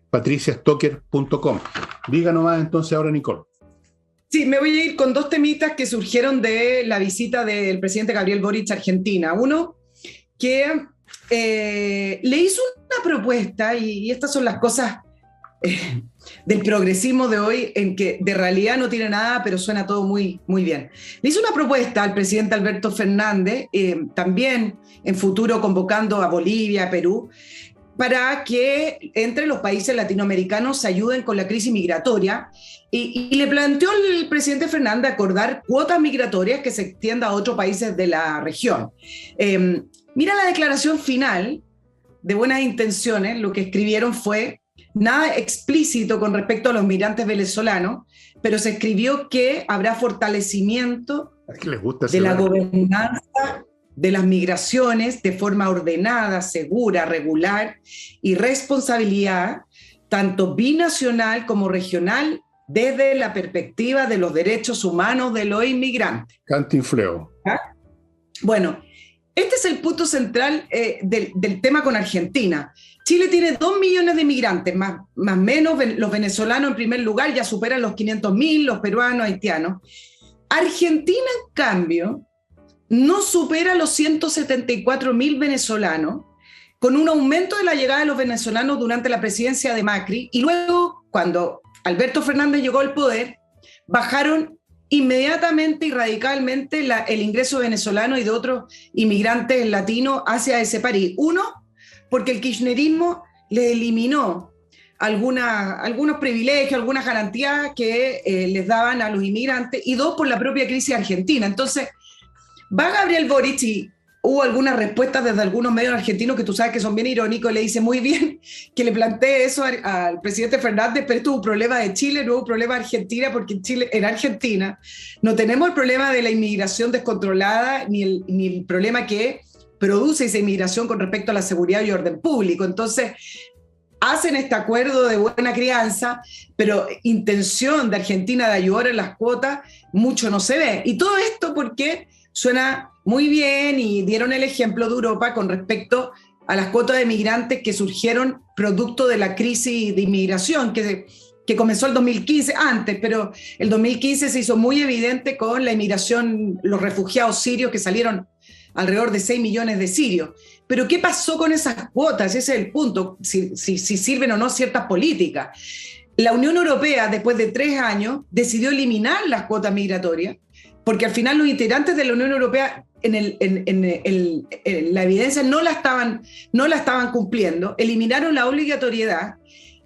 patriciastocker.com. Diga nomás entonces ahora, Nicole. Sí, me voy a ir con dos temitas que surgieron de la visita del presidente Gabriel Boric a Argentina. Uno, que le hizo una propuesta, y estas son las cosas del progresismo de hoy, en que de realidad no tiene nada, pero suena todo muy, muy bien. Le hizo una propuesta al presidente Alberto Fernández, también en futuro convocando a Bolivia, a Perú, para que entre los países latinoamericanos se ayuden con la crisis migratoria, y le planteó el presidente Fernández acordar cuotas migratorias que se extienda a otros países de la región. Mira la declaración final de buenas intenciones, lo que escribieron fue nada explícito con respecto a los migrantes venezolanos, pero se escribió que habrá fortalecimiento es que les gusta de la gobernanza de las migraciones de forma ordenada, segura, regular y responsabilidad, tanto binacional como regional, desde la perspectiva de los derechos humanos de los inmigrantes. Cantinfleo. ¿Ah? Bueno, este es el punto central del tema con Argentina. Chile tiene 2 millones de inmigrantes, más o menos los venezolanos en primer lugar ya superan los 500.000, los peruanos, haitianos. Argentina, en cambio, no supera los 174.000 venezolanos, con un aumento de la llegada de los venezolanos durante la presidencia de Macri, y luego, cuando Alberto Fernández llegó al poder, bajaron inmediatamente y radicalmente el ingreso venezolano y de otros inmigrantes latinos hacia ese país. Uno, porque el kirchnerismo le eliminó algunos privilegios, algunas garantías que les daban a los inmigrantes, y dos, por la propia crisis argentina. Entonces, va Gabriel Boric y hubo algunas respuestas desde algunos medios argentinos que tú sabes que son bien irónicos, le dice muy bien que le plantee eso al presidente Fernández, pero esto es un problema de Chile, no es un problema de Argentina, porque en Argentina no tenemos el problema de la inmigración descontrolada ni el problema que produce esa inmigración con respecto a la seguridad y orden público. Entonces, hacen este acuerdo de buena crianza, pero intención de Argentina de ayudar en las cuotas, mucho no se ve. Y todo esto porque suena muy bien y dieron el ejemplo de Europa con respecto a las cuotas de migrantes que surgieron producto de la crisis de inmigración que comenzó el 2015, antes, pero el 2015 se hizo muy evidente con la inmigración, los refugiados sirios que salieron alrededor de 6 millones de sirios. Pero ¿qué pasó con esas cuotas? Ese es el punto, si sirven o no ciertas políticas. La Unión Europea, después de 3 años, decidió eliminar las cuotas migratorias, porque al final los integrantes de la Unión Europea en la evidencia no la estaban cumpliendo, eliminaron la obligatoriedad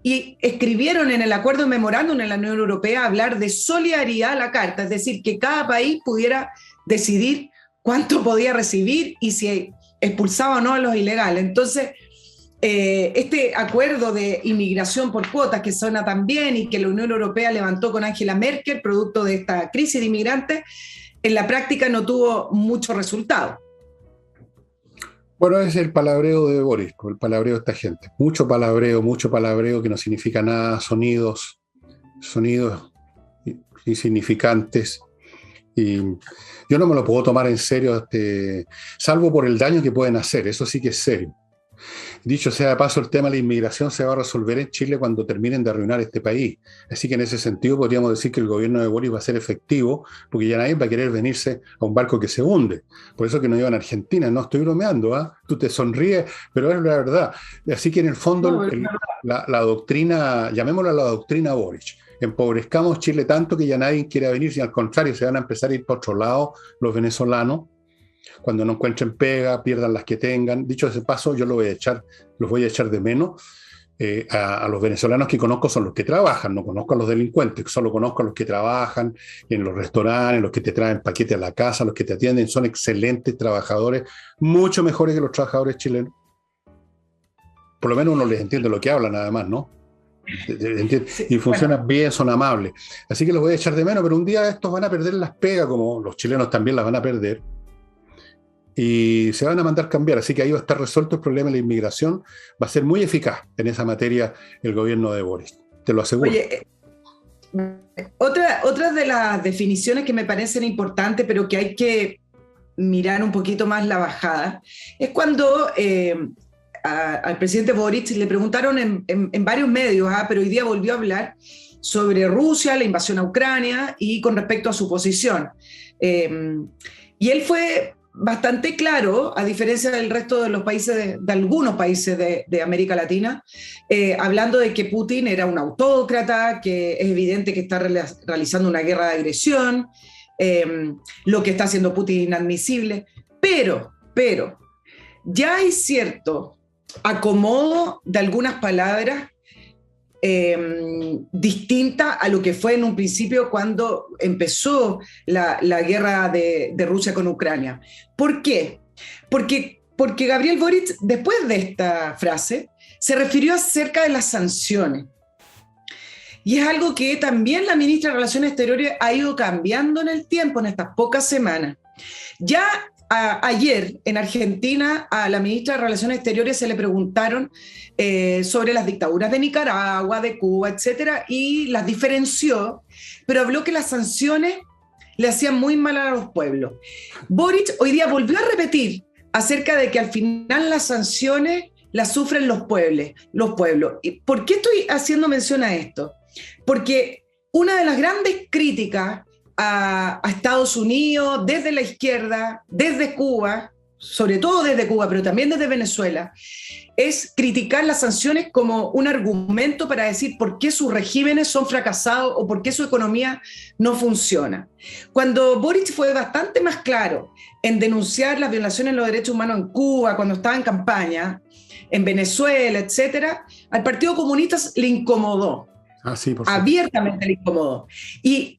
y escribieron en el acuerdo memorándum en la Unión Europea hablar de solidaridad a la carta, es decir, que cada país pudiera decidir cuánto podía recibir y si expulsaba o no a los ilegales. Entonces, este acuerdo de inmigración por cuotas que suena tan bien y que la Unión Europea levantó con Angela Merkel, producto de esta crisis de inmigrantes, en la práctica no tuvo mucho resultado. Bueno, es el palabreo de Boris, el palabreo de esta gente. Mucho palabreo que no significa nada, sonidos insignificantes. Y yo no me lo puedo tomar en serio, salvo por el daño que pueden hacer, eso sí que es serio. Dicho sea de paso, el tema de la inmigración se va a resolver en Chile cuando terminen de arruinar este país. Así que en ese sentido podríamos decir que el gobierno de Boris va a ser efectivo, porque ya nadie va a querer venirse a un barco que se hunde. Por eso que no llevan a Argentina. No estoy bromeando, ¿eh? Tú te sonríes, pero es la verdad. Así que en el fondo la doctrina, llamémosla la doctrina Boric. Empobrezcamos Chile tanto que ya nadie quiera venir, sino al contrario, se van a empezar a ir para otro lado los venezolanos. Cuando no encuentren pega, pierdan las que tengan. Dicho ese paso, yo los voy a echar de menos. A los venezolanos que conozco son los que trabajan, no conozco a los delincuentes, solo conozco a los que trabajan en los restaurantes, los que te traen paquetes a la casa, los que te atienden, son excelentes trabajadores, mucho mejores que los trabajadores chilenos. Por lo menos uno les entiende lo que hablan, además, ¿no? Y funcionan bien, son amables. Así que los voy a echar de menos, pero un día estos van a perder las pegas, como los chilenos también las van a perder. Y se van a mandar cambiar, así que ahí va a estar resuelto el problema de la inmigración. Va a ser muy eficaz en esa materia el gobierno de Boris, te lo aseguro. Oye, otra de las definiciones que me parecen importantes, pero que hay que mirar un poquito más la bajada, es cuando al presidente Boric le preguntaron en varios medios, pero hoy día volvió a hablar sobre Rusia, la invasión a Ucrania y con respecto a su posición. Y él fue bastante claro, a diferencia del resto de los países, de algunos países de América Latina, hablando de que Putin era un autócrata, que es evidente que está realizando una guerra de agresión, lo que está haciendo Putin es inadmisible, pero ya hay cierto acomodo de algunas palabras distinta a lo que fue en un principio cuando empezó la guerra de Rusia con Ucrania. ¿Por qué? Porque Gabriel Boric, después de esta frase, se refirió acerca de las sanciones. Y es algo que también la ministra de Relaciones Exteriores ha ido cambiando en el tiempo, en estas pocas semanas. Ya ayer en Argentina a la ministra de Relaciones Exteriores se le preguntaron sobre las dictaduras de Nicaragua, de Cuba, etcétera, y las diferenció, pero habló que las sanciones le hacían muy mal a los pueblos. Boric hoy día volvió a repetir acerca de que al final las sanciones las sufren los pueblos. ¿Y por qué estoy haciendo mención a esto? Porque una de las grandes críticas a Estados Unidos desde la izquierda, desde Cuba, sobre todo desde Cuba, pero también desde Venezuela, es criticar las sanciones como un argumento para decir por qué sus regímenes son fracasados o por qué su economía no funciona. Cuando Boric fue bastante más claro en denunciar las violaciones de los derechos humanos en Cuba, cuando estaba en campaña, en Venezuela, etcétera, al Partido Comunista le incomodó. Sí, por abiertamente le incomodó. Y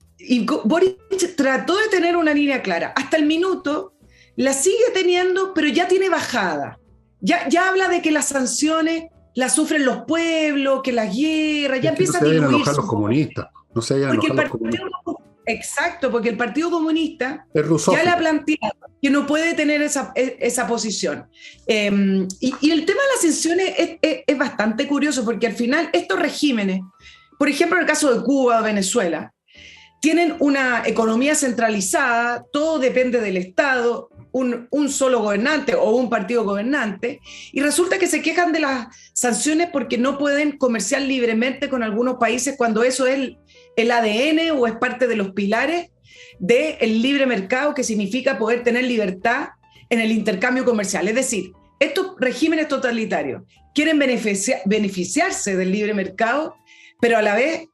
Boric trató de tener una línea clara. Hasta el minuto la sigue teniendo, pero ya tiene bajada. Ya habla de que las sanciones las sufren los pueblos, que las guerras, ya empieza a diluirse. No se vayan a enojar los comunistas. No se vayan a enojar los comunistas. Exacto, porque el Partido Comunista ya le ha planteado que no puede tener esa posición. Y el tema de las sanciones es bastante curioso, porque al final estos regímenes, por ejemplo en el caso de Cuba o Venezuela, tienen una economía centralizada, todo depende del Estado, un solo gobernante o un partido gobernante, y resulta que se quejan de las sanciones porque no pueden comerciar libremente con algunos países cuando eso es el ADN o es parte de los pilares del libre mercado, que significa poder tener libertad en el intercambio comercial. Es decir, estos regímenes totalitarios quieren beneficiarse del libre mercado, pero a la vez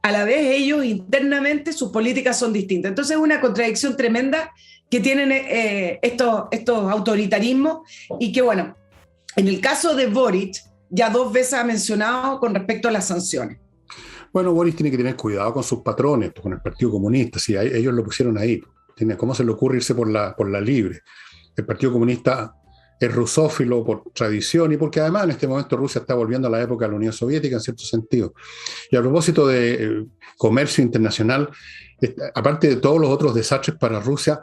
ellos internamente sus políticas son distintas. Entonces es una contradicción tremenda que tienen estos autoritarismos, y que, bueno, en el caso de Boric ya 2 veces ha mencionado con respecto a las sanciones. Bueno, Boric tiene que tener cuidado con sus patrones, con el Partido Comunista, si ellos lo pusieron ahí. ¿Cómo se le ocurre irse por la libre? El Partido Comunista es rusófilo por tradición y porque además en este momento Rusia está volviendo a la época de la Unión Soviética en cierto sentido. Y a propósito de comercio internacional, aparte de todos los otros desastres para Rusia,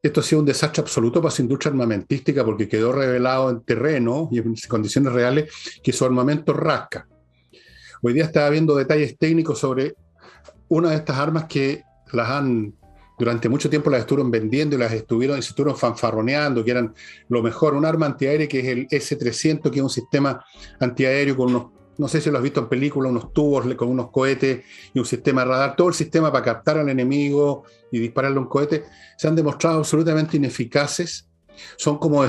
esto ha sido un desastre absoluto para su industria armamentística, porque quedó revelado en terreno y en condiciones reales que su armamento rasca. Hoy día estaba viendo detalles técnicos sobre una de estas armas que durante mucho tiempo las estuvieron vendiendo y se estuvieron fanfarroneando, que eran lo mejor. Un arma antiaérea que es el S-300, que es un sistema antiaéreo con unos, no sé si lo has visto en película, unos tubos con unos cohetes y un sistema de radar. Todo el sistema para captar al enemigo y dispararle un cohete se han demostrado absolutamente ineficaces. Son como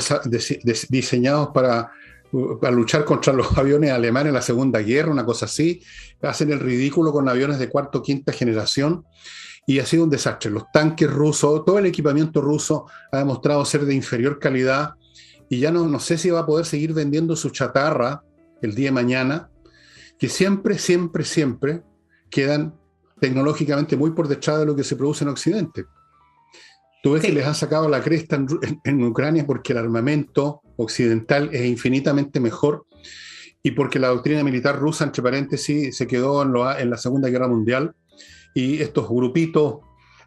diseñados para luchar contra los aviones alemanes en la Segunda Guerra, una cosa así. Hacen el ridículo con aviones de 4ª o 5ª generación. Y ha sido un desastre. Los tanques rusos, todo el equipamiento ruso ha demostrado ser de inferior calidad, y ya no sé si va a poder seguir vendiendo su chatarra el día de mañana, que siempre quedan tecnológicamente muy por detrás de lo que se produce en Occidente. Tú ves que les han sacado la cresta en Ucrania porque el armamento occidental es infinitamente mejor, y porque la doctrina militar rusa, entre paréntesis, se quedó en la Segunda Guerra Mundial. Y estos grupitos,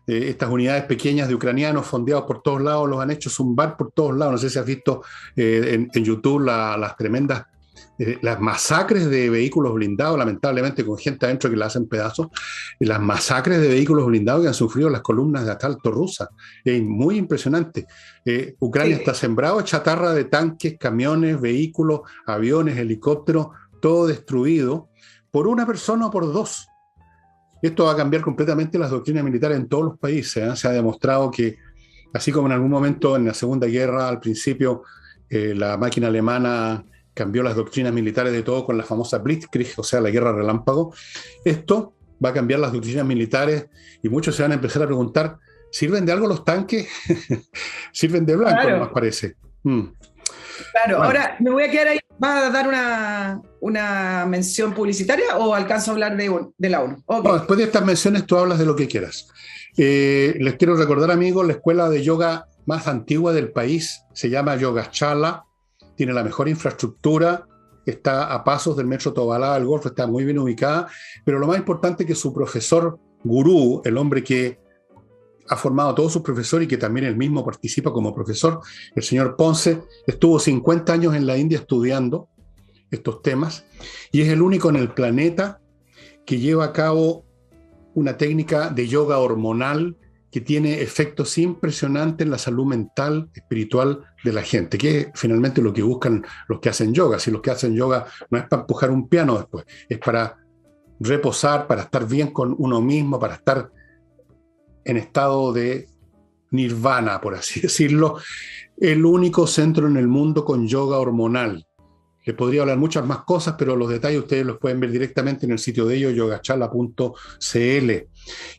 estas unidades pequeñas de ucranianos fondeados por todos lados, los han hecho zumbar por todos lados. No sé si has visto en YouTube las tremendas, las masacres de vehículos blindados, lamentablemente con gente adentro que la hacen pedazos, las masacres de vehículos blindados que han sufrido las columnas de asalto rusas. Es muy impresionante. Ucrania está sembrado de chatarra de tanques, camiones, vehículos, aviones, helicópteros, todo destruido por una persona o por 2. Esto va a cambiar completamente las doctrinas militares en todos los países. Se ha demostrado que, así como en algún momento en la Segunda Guerra, al principio, la máquina alemana cambió las doctrinas militares de todo con la famosa Blitzkrieg, o sea, la guerra relámpago, esto va a cambiar las doctrinas militares, y muchos se van a empezar a preguntar, ¿sirven de algo los tanques? Sirven de blanco, claro. Más parece. Claro, bueno. Ahora me voy a quedar ahí. ¿Vas a dar una mención publicitaria o alcanzo a hablar de la ONU? Okay. No, después de estas menciones tú hablas de lo que quieras. Les quiero recordar, amigos, la escuela de yoga más antigua del país se llama Yogashala, tiene la mejor infraestructura, está a pasos del metro Tobalá del Golfo, está muy bien ubicada, pero lo más importante es que su profesor gurú, el hombre que ha formado a todos sus profesores y que también él mismo participa como profesor. El señor Ponce estuvo 50 años en la India estudiando estos temas y es el único en el planeta que lleva a cabo una técnica de yoga hormonal que tiene efectos impresionantes en la salud mental, espiritual de la gente, que es finalmente lo que buscan los que hacen yoga. Si los que hacen yoga no es para empujar un piano después, es para reposar, para estar bien con uno mismo, para estar en estado de nirvana, por así decirlo. El único centro en el mundo con yoga hormonal. Les podría hablar muchas más cosas, pero los detalles ustedes los pueden ver directamente en el sitio de ellos, yogacharla.cl.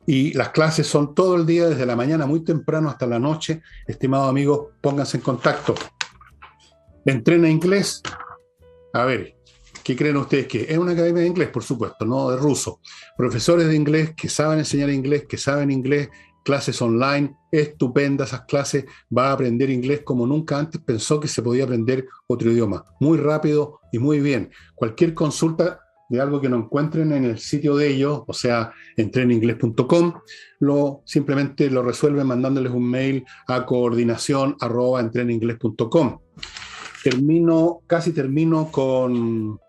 Y las clases son todo el día, desde la mañana muy temprano hasta la noche. Estimados amigos, pónganse en contacto. ¿Entrena inglés? A ver, ¿qué creen ustedes que es una academia de inglés? Por supuesto, no de ruso. Profesores de inglés que saben enseñar inglés, que saben inglés, clases online, estupendas esas clases, va a aprender inglés como nunca antes pensó que se podía aprender otro idioma, muy rápido y muy bien. Cualquier consulta de algo que no encuentren en el sitio de ellos, o sea, entreninglés.com, simplemente lo resuelven mandándoles un mail a coordinación@entreninglés.com. Casi termino con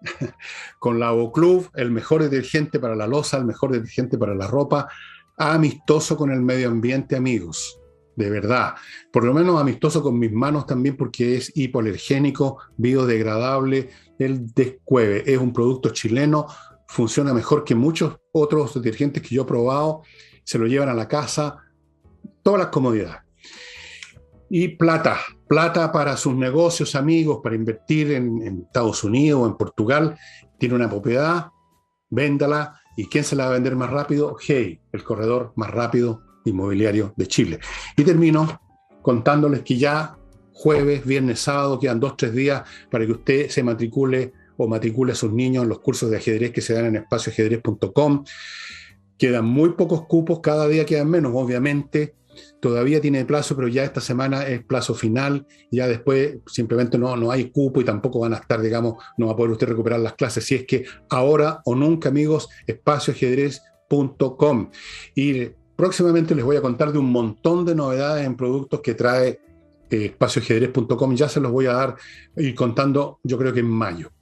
Lavo Club, el mejor detergente para la loza, el mejor detergente para la ropa, amistoso con el medio ambiente, amigos, de verdad. Por lo menos amistoso con mis manos también, porque es hipoalergénico, biodegradable, el Descueve. Es un producto chileno, funciona mejor que muchos otros detergentes que yo he probado, se lo llevan a la casa, todas las comodidades. Y plata para sus negocios, amigos, para invertir en Estados Unidos o en Portugal. Tiene una propiedad, véndala. ¿Y quién se la va a vender más rápido? Hey, el corredor más rápido inmobiliario de Chile. Y termino contándoles que ya jueves, viernes, sábado, quedan 2-3 días para que usted se matricule o matricule a sus niños en los cursos de ajedrez que se dan en espacioajedrez.com. Quedan muy pocos cupos, cada día quedan menos, obviamente. Todavía tiene plazo, pero ya esta semana es plazo final. Ya después simplemente no hay cupo y tampoco van a estar, digamos, no va a poder usted recuperar las clases. Si es que ahora o nunca, amigos, espacioajedrez.com. Y próximamente les voy a contar de un montón de novedades en productos que trae espacioajedrez.com. Ya se los voy a ir contando, yo creo que en mayo.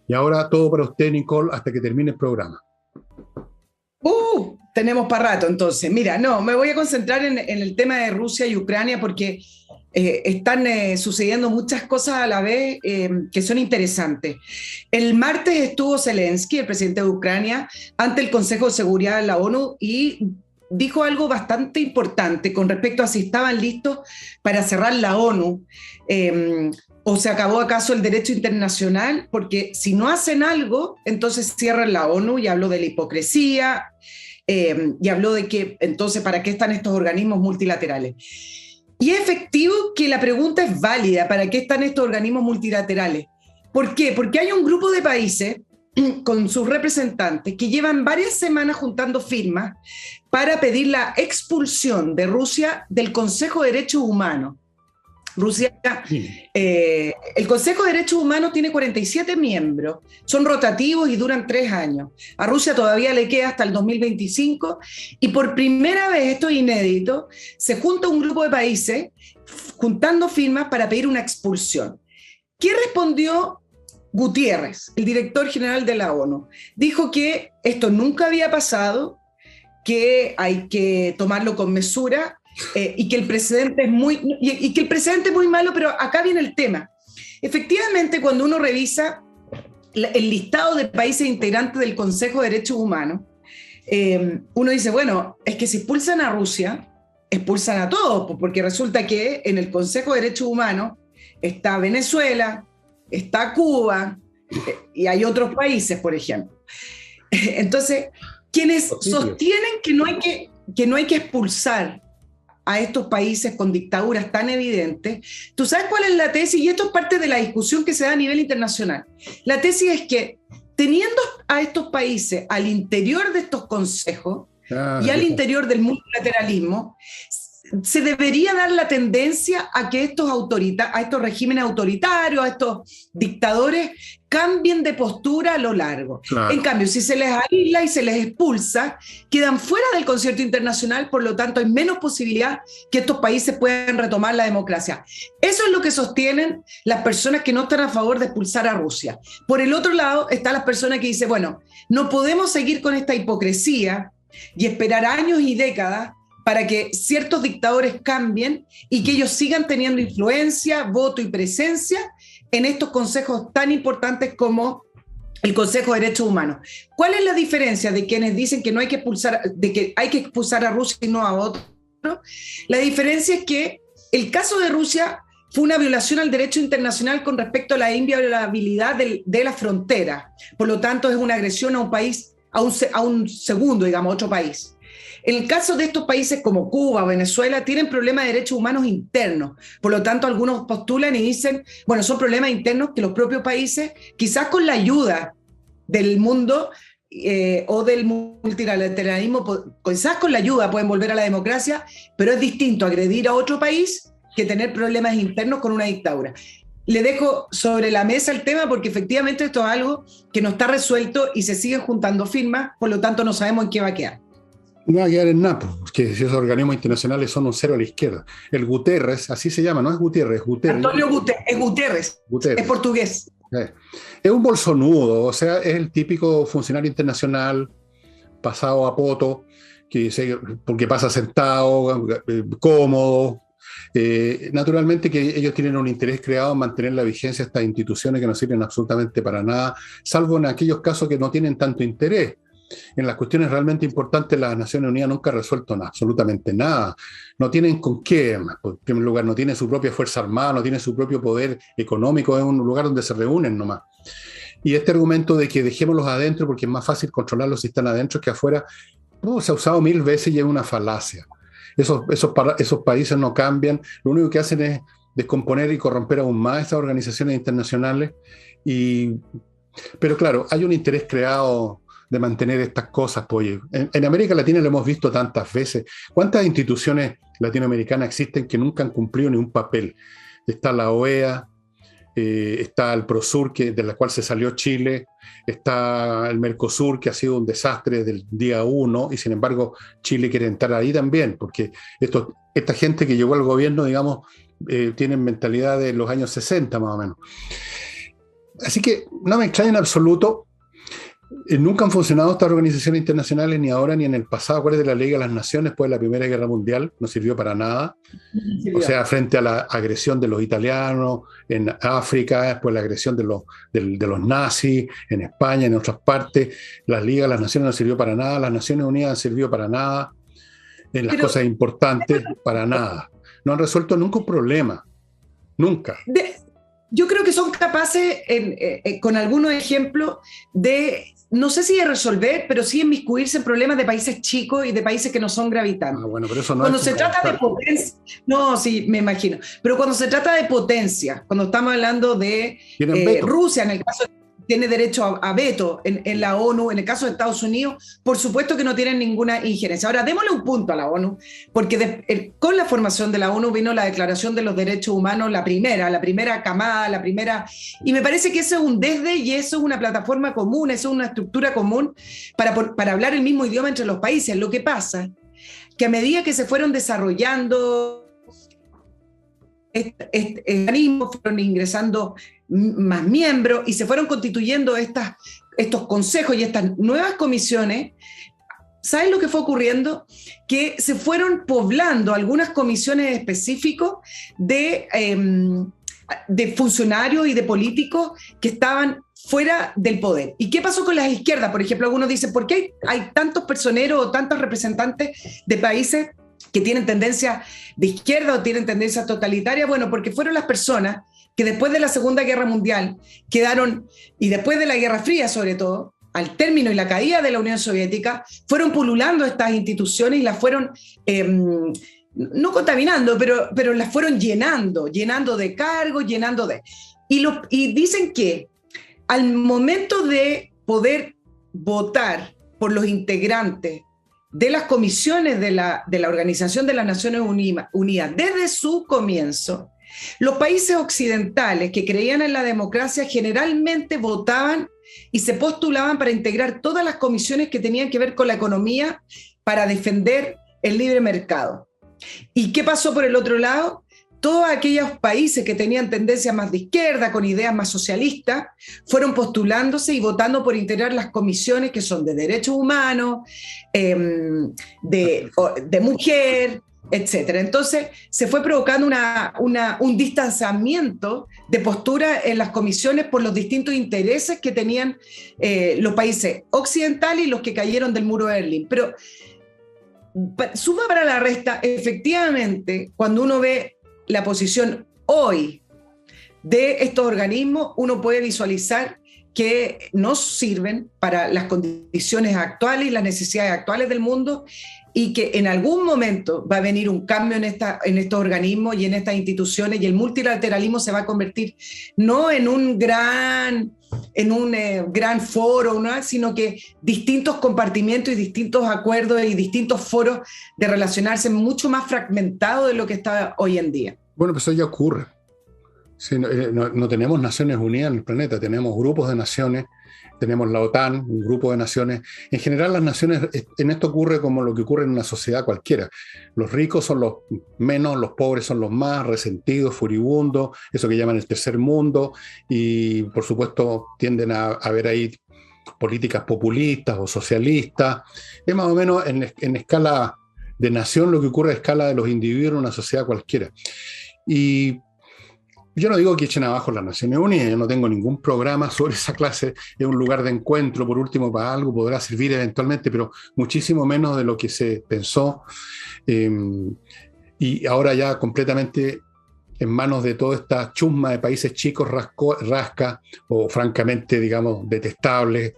Y ahora todo para usted, Nicole, hasta que termine el programa. Tenemos para rato, entonces. Mira, me voy a concentrar en el tema de Rusia y Ucrania porque están sucediendo muchas cosas a la vez que son interesantes. El martes estuvo Zelensky, el presidente de Ucrania, ante el Consejo de Seguridad de la ONU y dijo algo bastante importante con respecto a si estaban listos para cerrar la ONU. ¿O se acabó acaso el derecho internacional? Porque si no hacen algo, entonces cierran la ONU, y habló de la hipocresía, y habló de que entonces ¿para qué están estos organismos multilaterales? Y es efectivo que la pregunta es válida: ¿para qué están estos organismos multilaterales? ¿Por qué? Porque hay un grupo de países con sus representantes que llevan varias semanas juntando firmas para pedir la expulsión de Rusia del Consejo de Derechos Humanos. Rusia, el Consejo de Derechos Humanos tiene 47 miembros, son rotativos y duran 3 años. A Rusia todavía le queda hasta el 2025 y por primera vez, esto es inédito, se junta un grupo de países juntando firmas para pedir una expulsión. ¿Qué respondió Guterres, el director general de la ONU? Dijo que esto nunca había pasado, que hay que tomarlo con mesura, y que el precedente es muy malo, pero acá viene el tema. Efectivamente, cuando uno revisa el listado de países integrantes del Consejo de Derechos Humanos, uno dice, bueno, es que si expulsan a Rusia, expulsan a todos, porque resulta que en el Consejo de Derechos Humanos está Venezuela, está Cuba, y hay otros países, por ejemplo. Entonces, quienes sostienen que no hay que expulsar a estos países con dictaduras tan evidentes, ¿tú sabes cuál es la tesis? Y esto es parte de la discusión que se da a nivel internacional. La tesis es que teniendo a estos países al interior de estos consejos y al interior del multilateralismo, se debería dar la tendencia a que a estos regímenes autoritarios, a estos dictadores, cambien de postura a lo largo. Claro. En cambio, si se les aísla y se les expulsa, quedan fuera del concierto internacional, por lo tanto hay menos posibilidad que estos países puedan retomar la democracia. Eso es lo que sostienen las personas que no están a favor de expulsar a Rusia. Por el otro lado están las personas que dicen, bueno, no podemos seguir con esta hipocresía y esperar años y décadas para que ciertos dictadores cambien y que ellos sigan teniendo influencia, voto y presencia en estos consejos tan importantes como el Consejo de Derechos Humanos. ¿Cuál es la diferencia de quienes dicen que no hay que expulsar, de que hay que expulsar a Rusia y no a otro? La diferencia es que el caso de Rusia fue una violación al derecho internacional con respecto a la inviolabilidad de la frontera. Por lo tanto, es una agresión a un país, a un segundo, digamos, otro país. En el caso de estos países como Cuba o Venezuela, tienen problemas de derechos humanos internos. Por lo tanto, algunos postulan y dicen, bueno, son problemas internos que los propios países, quizás con la ayuda del mundo o del multilateralismo, quizás con la ayuda pueden volver a la democracia, pero es distinto agredir a otro país que tener problemas internos con una dictadura. Le dejo sobre la mesa el tema porque efectivamente esto es algo que no está resuelto y se siguen juntando firmas, por lo tanto no sabemos en qué va a quedar. No va a quedar en nada, porque esos organismos internacionales son un cero a la izquierda. El Guterres, así se llama, no es Gutiérrez, es Guterres. Antonio Guterres, es portugués. Es un bolsonudo, o sea, es el típico funcionario internacional pasado a poto, porque pasa sentado, cómodo. Naturalmente que ellos tienen un interés creado en mantener la vigencia de estas instituciones que no sirven absolutamente para nada, salvo en aquellos casos que no tienen tanto interés. En las cuestiones realmente importantes, las Naciones Unidas nunca ha resuelto nada, absolutamente nada. No tienen con qué, en primer lugar, no tiene su propia fuerza armada, no tiene su propio poder económico, es un lugar donde se reúnen nomás. Y este argumento de que dejémoslos adentro porque es más fácil controlarlos si están adentro que afuera, se ha usado 1000 veces y es una falacia. Esos países no cambian, lo único que hacen es descomponer y corromper aún más estas organizaciones internacionales. Pero claro, hay un interés creado de mantener estas cosas. Pues, en América Latina lo hemos visto tantas veces. ¿Cuántas instituciones latinoamericanas existen que nunca han cumplido ni un papel? Está la OEA, está el Prosur, de la cual se salió Chile, está el Mercosur, que ha sido un desastre desde el día 1, y sin embargo Chile quiere entrar ahí también, porque esta gente que llegó al gobierno, digamos, tienen mentalidad de los años 60 más o menos. Así que no me extraña en absoluto. Nunca han funcionado estas organizaciones internacionales, ni ahora ni en el pasado. Acuérdense de la Liga de las Naciones, después de la Primera Guerra Mundial, no sirvió para nada. O sea, frente a la agresión de los italianos en África, después la agresión de los nazis en España, en otras partes, la Liga de las Naciones no sirvió para nada, las Naciones Unidas han servido para nada, en las cosas importantes, para nada. No han resuelto nunca un problema, nunca. Yo creo que son capaces, con algunos ejemplos, no sé si de resolver, pero sí inmiscuirse en problemas de países chicos y de países que no son gravitantes. Bueno, pero eso no cuando se trata de potencia, no, sí, me imagino, pero cuando se trata de potencia, cuando estamos hablando de Rusia, en el caso tiene derecho a veto en la ONU, en el caso de Estados Unidos, por supuesto que no tienen ninguna injerencia. Ahora, démosle un punto a la ONU, porque con la formación de la ONU vino la Declaración de los Derechos Humanos, la primera camada, y me parece que eso es un desde y eso es una plataforma común, eso es una estructura común para hablar el mismo idioma entre los países. Lo que pasa que a medida que se fueron desarrollando organismos, fueron ingresando más miembros y se fueron constituyendo estos consejos y estas nuevas comisiones. ¿Saben lo que fue ocurriendo? Que se fueron poblando algunas comisiones específicas de funcionarios y de políticos que estaban fuera del poder. ¿Y qué pasó con las izquierdas? Por ejemplo, algunos dicen, ¿por qué hay tantos personeros o tantos representantes de países que tienen tendencia de izquierda o tienen tendencia totalitaria? Bueno, porque fueron las personas que después de la Segunda Guerra Mundial quedaron, y después de la Guerra Fría sobre todo, al término y la caída de la Unión Soviética, fueron pululando estas instituciones y las fueron, no contaminando, pero las fueron llenando de cargos, y dicen que al momento de poder votar por los integrantes de las comisiones de la Organización de las Naciones Unidas desde su comienzo, los países occidentales que creían en la democracia generalmente votaban y se postulaban para integrar todas las comisiones que tenían que ver con la economía para defender el libre mercado. ¿Y qué pasó por el otro lado? Todos aquellos países que tenían tendencia más de izquierda, con ideas más socialistas, fueron postulándose y votando por integrar las comisiones que son de derechos humanos, de mujer, etc. Entonces se fue provocando un distanciamiento de postura en las comisiones por los distintos intereses que tenían los países occidentales y los que cayeron del muro de Berlín. Pero suma para la resta, efectivamente, cuando uno ve la posición hoy de estos organismos, uno puede visualizar que no sirven para las condiciones actuales y las necesidades actuales del mundo, y que en algún momento va a venir un cambio en estos organismos y en estas instituciones, y el multilateralismo se va a convertir no en un gran foro, ¿no?, sino que distintos compartimientos y distintos acuerdos y distintos foros de relacionarse mucho más fragmentados de lo que está hoy en día. Bueno, pues eso ya ocurre. Sí, no tenemos Naciones Unidas en el planeta, tenemos grupos de naciones, tenemos la OTAN, un grupo de naciones. En general, las naciones, en esto ocurre como lo que ocurre en una sociedad cualquiera. Los ricos son los menos, los pobres son los más, resentidos, furibundos, eso que llaman el tercer mundo, y por supuesto tienden a haber ahí políticas populistas o socialistas. Es más o menos en escala de nación lo que ocurre a escala de los individuos en una sociedad cualquiera. Y yo no digo que echen abajo las Naciones Unidas, yo no tengo ningún programa sobre esa clase, es un lugar de encuentro, por último, para algo podrá servir eventualmente, pero muchísimo menos de lo que se pensó, y ahora ya completamente en manos de toda esta chusma de países chicos rasca, o francamente, digamos, detestables,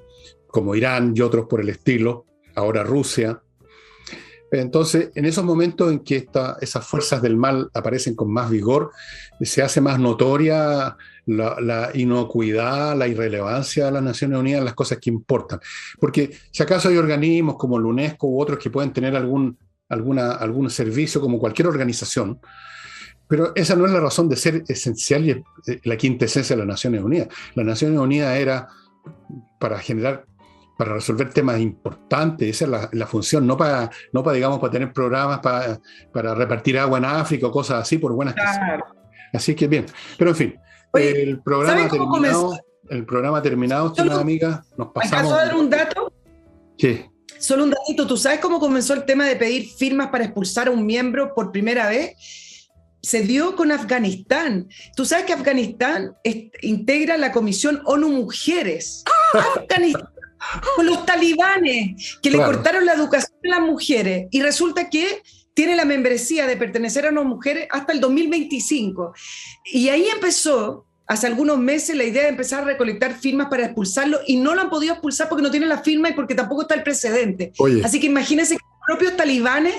como Irán y otros por el estilo, ahora Rusia. Entonces, en esos momentos en que esas fuerzas del mal aparecen con más vigor, se hace más notoria la inocuidad, la irrelevancia de las Naciones Unidas, las cosas que importan. Porque si acaso hay organismos como la UNESCO u otros que pueden tener algún servicio como cualquier organización, pero esa no es la razón de ser esencial y la quinta esencia de las Naciones Unidas. Las Naciones Unidas era para resolver temas importantes, esa es la función, no para tener programas para repartir agua en África o cosas así, por buenas que sean. Así que bien, pero en fin, oye, el programa terminado, estimada amiga, nos pasamos. ¿Acaso dar un dato? ¿Qué? Solo un datito, ¿tú sabes cómo comenzó el tema de pedir firmas para expulsar a un miembro por primera vez? Se dio con Afganistán. Tú sabes que Afganistán integra la Comisión ONU Mujeres. Afganistán. Con los talibanes que le cortaron la educación a las mujeres, y resulta que tiene la membresía de pertenecer a unas mujeres hasta el 2025. Y ahí empezó, hace algunos meses, la idea de empezar a recolectar firmas para expulsarlo, y no lo han podido expulsar porque no tienen la firma y porque tampoco está el precedente. Oye. Así que imagínense que los propios talibanes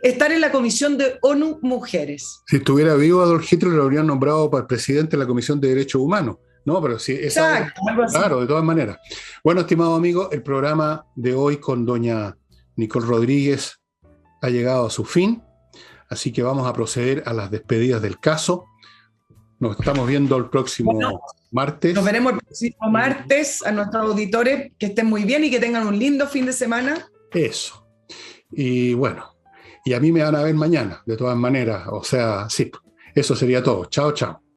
están en la Comisión de ONU Mujeres. Si estuviera vivo Adolf Hitler, lo habrían nombrado para presidente de la Comisión de Derechos Humanos. No, pero sí, exacto, claro, de todas maneras. Bueno, estimado amigo, el programa de hoy con doña Nicole Rodríguez ha llegado a su fin, así que vamos a proceder a las despedidas del caso. Nos estamos viendo el próximo martes. Nos veremos el próximo martes. A nuestros auditores, que estén muy bien y que tengan un lindo fin de semana. Eso. Y bueno, y a mí me van a ver mañana, de todas maneras. O sea, sí, eso sería todo. Chao, chao.